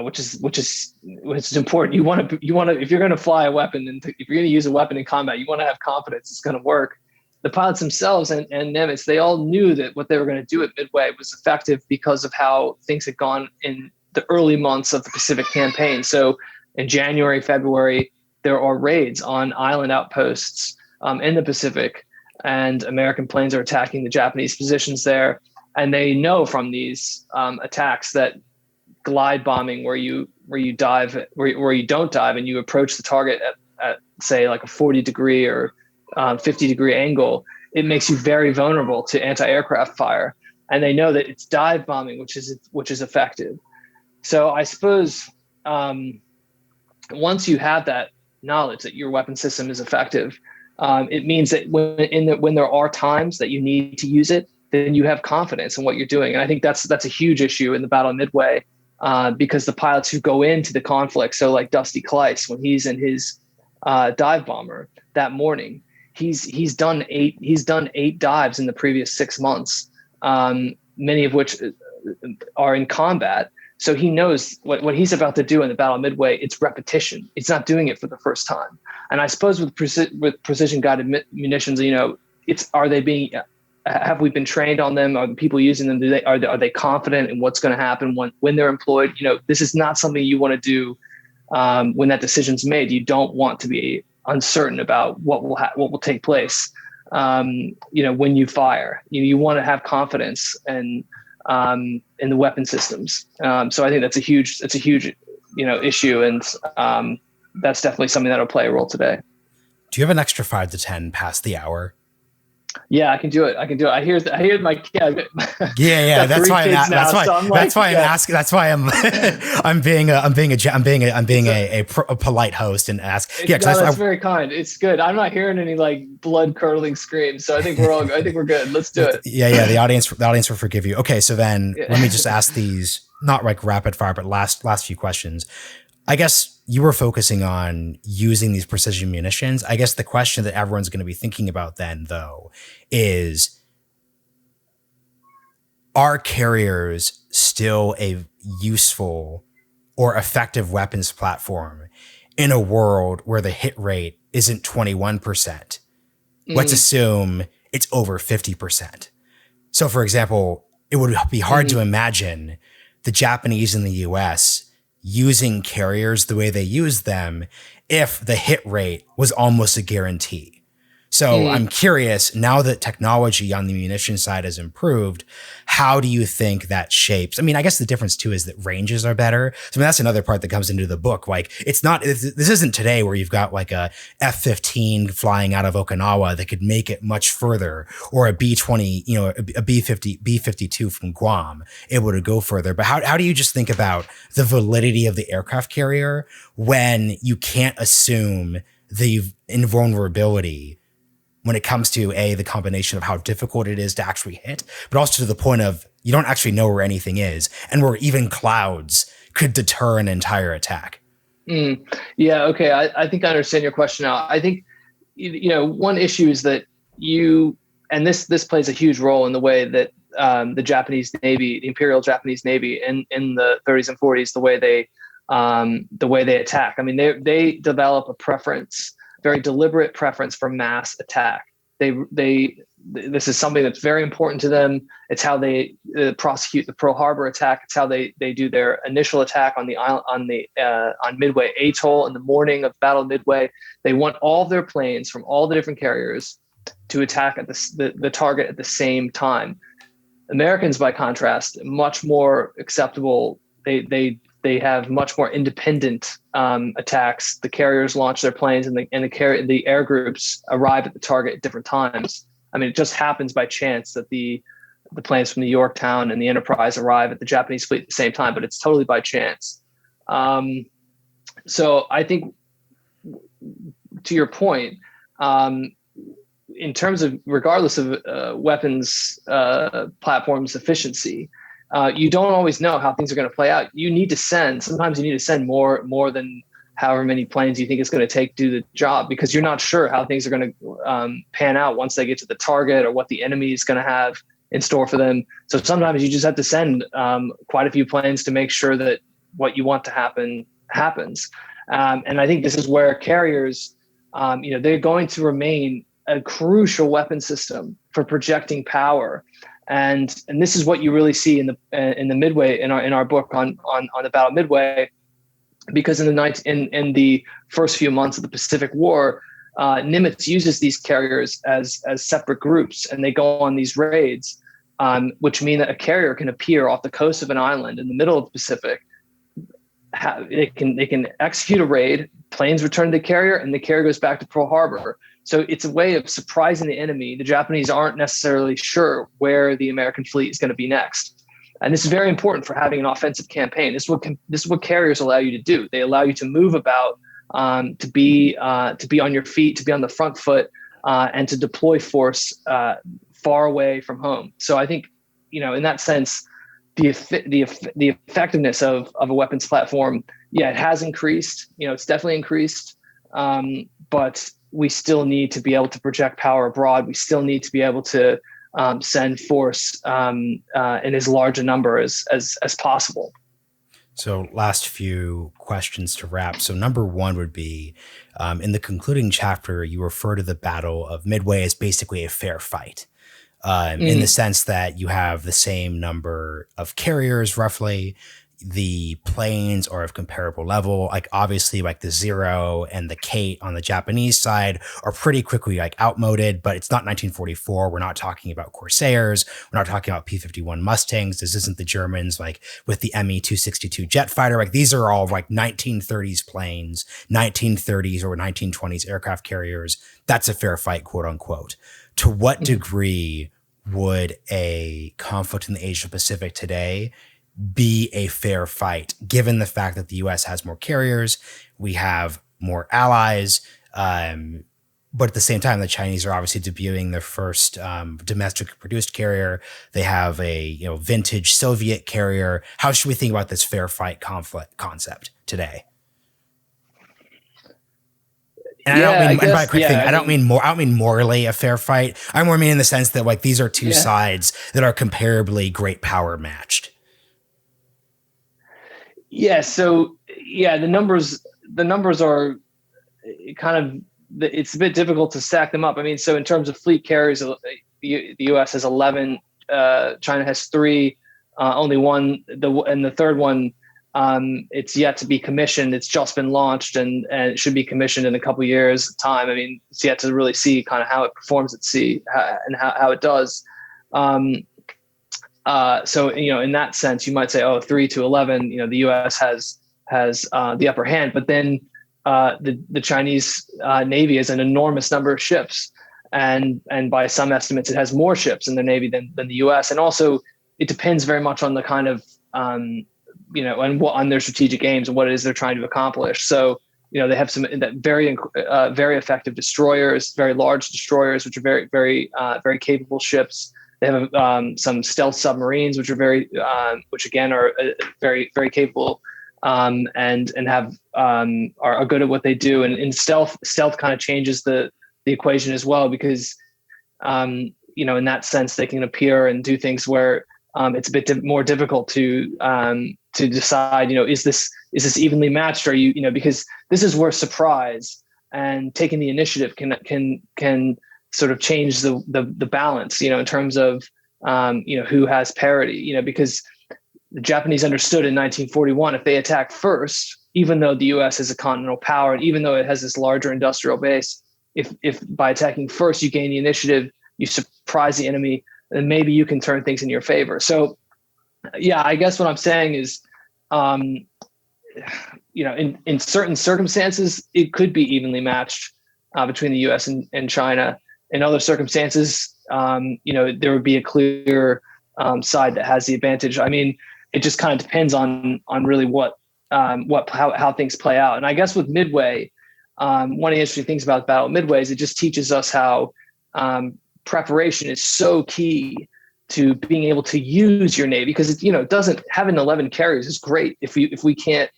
S2: which is important. You want to if you're going to fly a weapon and if you're going to use a weapon in combat, you want to have confidence it's going to work. The pilots themselves and Nimitz, they all knew that what they were going to do at Midway was effective because of how things had gone in the early months of the Pacific campaign. So in January, February, there are raids on island outposts in the Pacific, and American planes are attacking the Japanese positions there. And they know from these attacks that glide bombing, where you dive, where you don't dive and you approach the target at say like a 40 degree or 50 degree angle, it makes you very vulnerable to anti-aircraft fire. And they know that it's dive bombing, which is effective. So I suppose once you have that knowledge that your weapon system is effective, it means that when there are times that you need to use it, then you have confidence in what you're doing. And I think that's a huge issue in the Battle of Midway, because the pilots who go into the conflict, so like Dusty Kleiss, when he's in his dive bomber that morning, he's done eight dives in the previous 6 months, many of which are in combat. So he knows what he's about to do in the Battle of Midway. It's repetition. It's not doing it for the first time. And I suppose with precision guided munitions, have we been trained on them? Are the people using them? Are they confident in what's going to happen when they're employed? This is not something you want to do when that decision's made. You don't want to be uncertain about what will take place. When you fire, you want to have confidence and in the weapon systems. So I think that's a huge issue, and that's definitely something that'll play a role today.
S1: Do you have an extra 5 to 10 past the hour?
S2: Yeah, I can do it. I hear my kid.
S1: Yeah. That's why I'm being a polite host and ask. Yeah,
S2: that's very kind. It's good. I'm not hearing any like blood curdling screams, so I think we're good. Let's do it.
S1: Yeah. The audience will forgive you. Okay, so then let me just ask these, not like rapid fire, but last few questions. I guess you were focusing on using these precision munitions. I guess the question that everyone's going to be thinking about then, though, is, are carriers still a useful or effective weapons platform in a world where the hit rate isn't 21%? Let's assume it's over 50%. So, for example, it would be hard to imagine the Japanese and the US using carriers the way they use them if the hit rate was almost a guarantee. So I'm curious, now that technology on the munition side has improved, how do you think that shapes? I mean, I guess the difference too is that ranges are better. So I mean, that's another part that comes into the book. Like, this isn't today where you've got like a F-15 flying out of Okinawa that could make it much further, or a B-20, a B-52 from Guam able to go further. But how do you just think about the validity of the aircraft carrier when you can't assume the invulnerability when it comes to the combination of how difficult it is to actually hit, but also to the point of you don't actually know where anything is, and where even clouds could deter an entire attack?
S2: Yeah. Okay. I think I understand your question now. I think, one issue is that and this plays a huge role in the way that the Japanese Navy, the Imperial Japanese Navy in the 30s and 40s, the way they attack. I mean, they develop a preference, very deliberate preference for mass attack. This is something that's very important to them. It's how they prosecute the Pearl Harbor attack. It's how they do their initial attack on the island, on Midway Atoll in the morning of Battle of Midway. They want all of their planes from all the different carriers to attack at the target at the same time. Americans, by contrast, much more acceptable. They have much more independent attacks. The carriers launch their planes, and the air groups arrive at the target at different times. I mean, it just happens by chance that the planes from the Yorktown and the Enterprise arrive at the Japanese fleet at the same time, but it's totally by chance. So I think, to your point, in terms of, regardless of weapons platforms efficiency, you don't always know how things are going to play out. Sometimes you need to send more than however many planes you think it's going to take to do the job, because you're not sure how things are going to pan out once they get to the target, or what the enemy is going to have in store for them. So sometimes you just have to send quite a few planes to make sure that what you want to happen happens. And I think this is where carriers, they're going to remain a crucial weapon system for projecting power. And this is what you really see in the Midway, in our book on the Battle of Midway, because in the first few months of the Pacific War, Nimitz uses these carriers as separate groups, and they go on these raids, which mean that a carrier can appear off the coast of an island in the middle of the Pacific. They can execute a raid, planes return to the carrier, and the carrier goes back to Pearl Harbor. So it's a way of surprising the enemy. The Japanese aren't necessarily sure where the American fleet is going to be next. And this is very important for having an offensive campaign. This is what carriers allow you to do. They allow you to move about, to be on your feet, to be on the front foot, and to deploy force far away from home. So I think, in that sense, the effectiveness of a weapons platform, it has increased. It's definitely increased, but we still need to be able to project power abroad. We still need to be able to send force in as large a number as possible.
S1: So last few questions to wrap. So number one would be, in the concluding chapter, you refer to the Battle of Midway as basically a fair fight, in the sense that you have the same number of carriers, roughly. The planes are of comparable level. Like, obviously, like the Zero and the Kate on the Japanese side are pretty quickly like outmoded, but it's not 1944. We're not talking about Corsairs. We're not talking about P-51 Mustangs. This isn't the Germans like with the Me-262 jet fighter. Like, these are all like 1930s planes, 1930s or 1920s aircraft carriers. That's a fair fight, quote unquote. To what degree would a conflict in the Asia Pacific today be a fair fight, given the fact that the U.S. has more carriers, we have more allies, but at the same time, the Chinese are obviously debuting their first domestic produced carrier. They have a vintage Soviet carrier. How should we think about this fair fight conflict concept today? And I don't mean morally a fair fight. I more mean in the sense that like these are two sides that are comparably great power matched.
S2: Yeah. So the numbers are kind of, it's a bit difficult to stack them up. I mean, so in terms of fleet carriers, the U.S. has 11, China has 3, only one, and the third one, it's yet to be commissioned. It's just been launched and it should be commissioned in a couple of years time. I mean, it's yet to really see kind of how it performs at sea and how it does. So, in that sense, you might say, 3-11, the U.S. has the upper hand, but then the Chinese Navy has an enormous number of ships. And by some estimates, it has more ships in the Navy than the U.S. And also, it depends very much on the kind of, and on their strategic aims and what it is they're trying to accomplish. So, they have some very effective destroyers, very large destroyers, which are very, very, very capable ships. They have some stealth submarines, which are which again are very, very capable, and have are good at what they do. And in stealth kind of changes the equation as well, because in that sense, they can appear and do things where it's a bit more difficult to decide, is this evenly matched? Or because this is where surprise and taking the initiative can sort of change the balance, in terms of who has parity, because the Japanese understood in 1941, if they attack first, even though the US is a continental power, and even though it has this larger industrial base, if by attacking first you gain the initiative, you surprise the enemy, then maybe you can turn things in your favor. So, yeah, I guess what I'm saying is, in certain circumstances, it could be evenly matched between the U.S. and China. In other circumstances, there would be a clear side that has the advantage. I mean, it just kind of depends on really how things play out. And I guess with Midway, one of the interesting things about the Battle of Midway is it just teaches us how preparation is so key to being able to use your Navy, because it doesn't, having 11 carriers is great if we can't,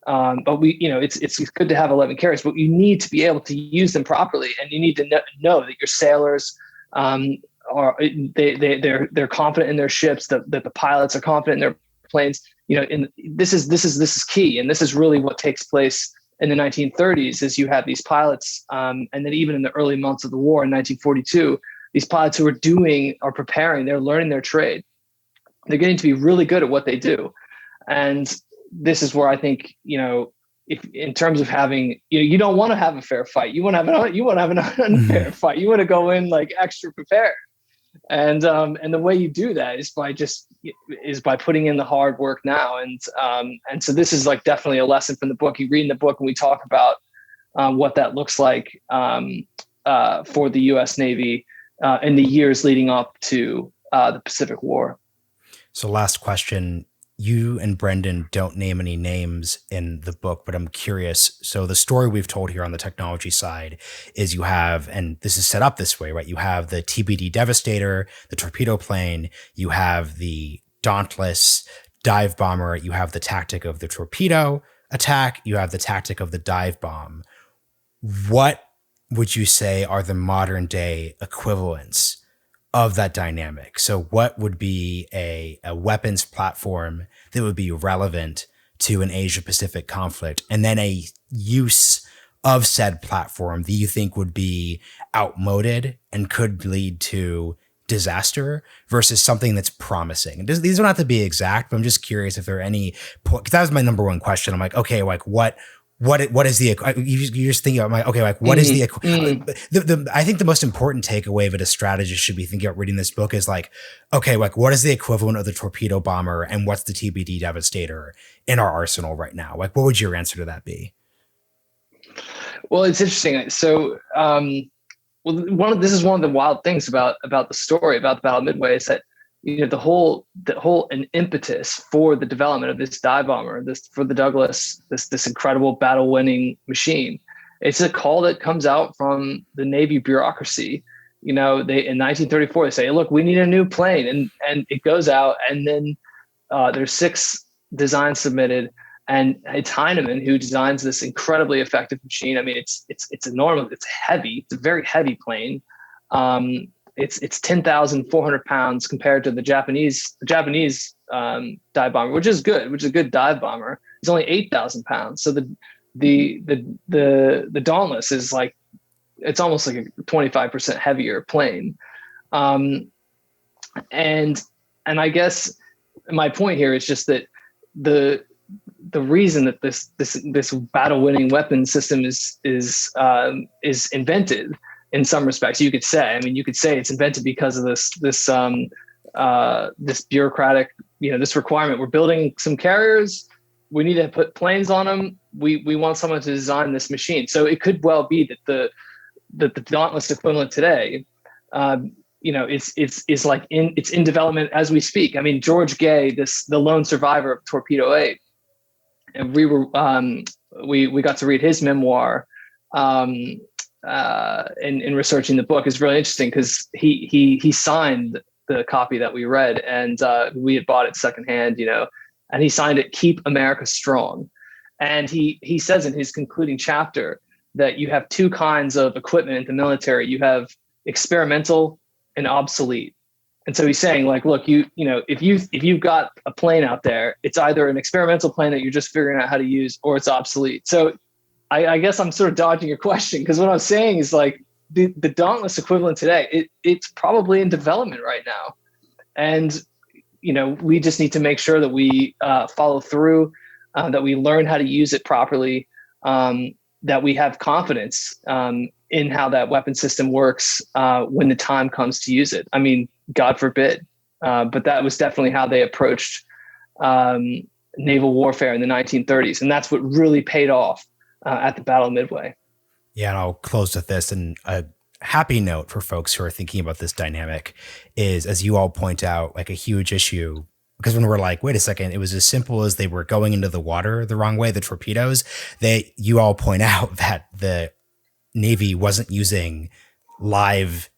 S2: but it's good to have 11 carriers, but you need to be able to use them properly, and you need to know that your sailors they're confident in their ships, that the pilots are confident in their planes. And this is key, and this is really what takes place in the 1930s. Is you have these pilots, and then even in the early months of the war in 1942. These pilots who are preparing, they're learning their trade. They're getting to be really good at what they do. And this is where I think, if in terms of having, you don't want to have a fair fight. You want to have an unfair fight. You want to go in like extra prepared. And the way you do that is by putting in the hard work now. And so this is like definitely a lesson from the book. You read in the book and we talk about what that looks like for the U.S. Navy in the years leading up to the Pacific War.
S1: So last question, you and Brendan don't name any names in the book, but I'm curious. So the story we've told here on the technology side is you have, and this is set up this way, right? You have the TBD Devastator, the torpedo plane, you have the Dauntless dive bomber, you have the tactic of the torpedo attack, you have the tactic of the dive bomb. What would you say are the modern day equivalents of that dynamic? So what would be a weapons platform that would be relevant to an Asia Pacific conflict, and then a use of said platform that you think would be outmoded and could lead to disaster versus something that's promising? These don't have to be exact, but I'm just curious if there are any, because that was my number one question. I'm like, okay, like what is the, you just think, I'm like, okay, like what is the I think the most important takeaway that a strategist should be thinking about reading this book is like, okay, like what is the equivalent of the torpedo bomber and what's the TBD Devastator in our arsenal right now? Like, what would your answer to that be?
S2: Well, it's interesting. So, this is one of the wild things about the story about the Battle of Midway is that the whole an impetus for the development of this dive bomber, for the Douglas, this incredible battle winning machine. It's a call that comes out from the Navy bureaucracy. In 1934 they say, look, we need a new plane, and it goes out, and then there's 6 designs submitted, and it's Heinemann who designs this incredibly effective machine. I mean, it's enormous. It's heavy. It's a very heavy plane. It's 10,400 pounds compared to the Japanese dive bomber, which is a good dive bomber. It's only 8,000 pounds. So the Dauntless is like, it's almost like a 25% heavier plane. And I guess my point here is just that the reason that this battle winning weapon system is invented. In some respects, you could say it's invented because of this bureaucratic, this requirement. We're building some carriers. We need to put planes on them. We want someone to design this machine. So it could well be that the Dauntless equivalent today, it's like it's in development as we speak. I mean, George Gay, the lone survivor of Torpedo 8, and we got to read his memoir. In researching the book is really interesting because he signed the copy that we read, and we had bought it secondhand, and he signed it, "Keep America Strong." And he says in his concluding chapter that you have 2 kinds of equipment in the military. You have experimental and obsolete. And so he's saying, like, look, if you've got a plane out there, it's either an experimental plane that you're just figuring out how to use, or it's obsolete. So I guess I'm sort of dodging your question, because what I'm saying is, like, the Dauntless equivalent today, it's probably in development right now. And, we just need to make sure that we follow through, that we learn how to use it properly, that we have confidence in how that weapon system works when the time comes to use it. I mean, God forbid. But that was definitely how they approached naval warfare in the 1930s. And that's what really paid off at the Battle of Midway.
S1: Yeah, and I'll close with this. And a happy note for folks who are thinking about this dynamic is, as you all point out, like a huge issue, because when we're like, wait a second, it was as simple as they were going into the water the wrong way, the torpedoes, you all point out that the Navy wasn't using live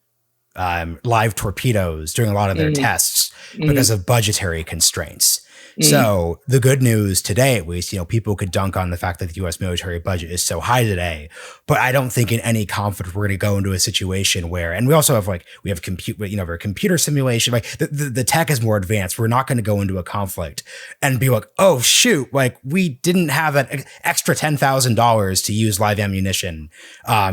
S1: torpedoes during a lot of their tests because of budgetary constraints. So the good news today, at least, people could dunk on the fact that the U.S. military budget is so high today, but I don't think in any conflict we're going to go into a situation where, and we also have computer simulation, like the tech is more advanced. We're not going to go into a conflict and be like, oh shoot, like we didn't have that extra $10,000 to use live ammunition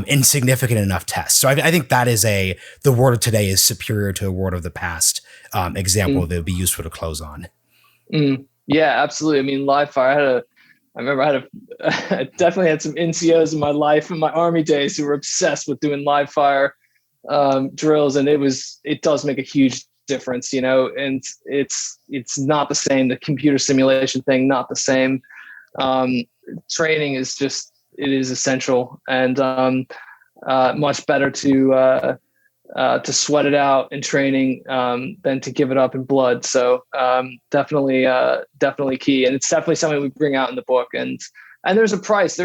S1: in significant enough tests. So I think that is the word of today is superior to the word of the past example that would be useful to close on.
S2: Yeah, absolutely. I mean, live fire, I definitely had some NCOs in my life in my Army days who were obsessed with doing live fire drills. And it does make a huge difference, and it's not the same. The computer simulation thing, not the same. Training is it is essential, and much better to sweat it out in training than to give it up in blood. So definitely key. And it's definitely something we bring out in the book. And there is a price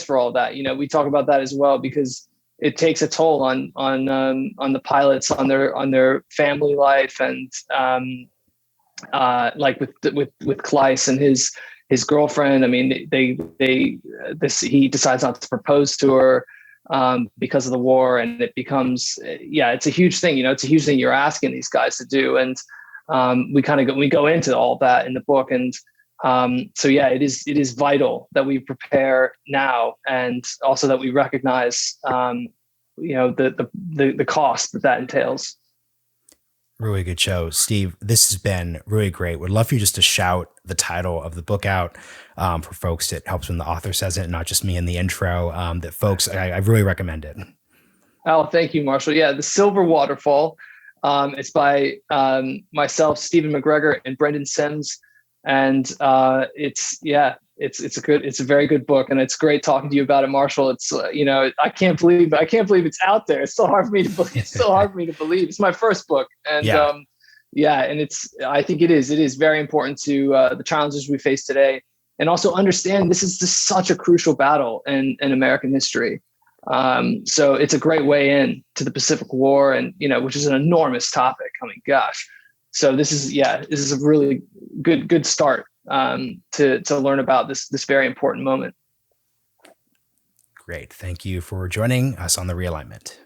S2: for all of that. We talk about that as well, because it takes a toll on the pilots, on their family life. And like with Kleiss and his girlfriend, I mean, he decides not to propose to her because of the war, and it becomes, it's a huge thing. It's a huge thing you're asking these guys to do, and we go into all that in the book. And it is vital that we prepare now, and also that we recognize the cost that entails.
S1: Really good show, Steve. This has been really great. Would love for you just to shout the title of the book out for folks. It helps when the author says it, not just me in the intro. That folks, I really recommend it.
S2: Oh, thank you, Marshall. Yeah, The Silver Waterfall. It's by myself, Stephen McGregor, and Brendan Sims, and it's a very good book, and it's great talking to you about it, Marshall. It's I can't believe it's out there. It's so hard for me to believe. It's my first book, and and I think it is very important to the challenges we face today, and also understand this is just such a crucial battle in American history. So it's a great way in to the Pacific War, and which is an enormous topic. I mean, gosh. So this is a really good start to learn about this very important moment.
S1: Great. Thank you for joining us on the Realignment.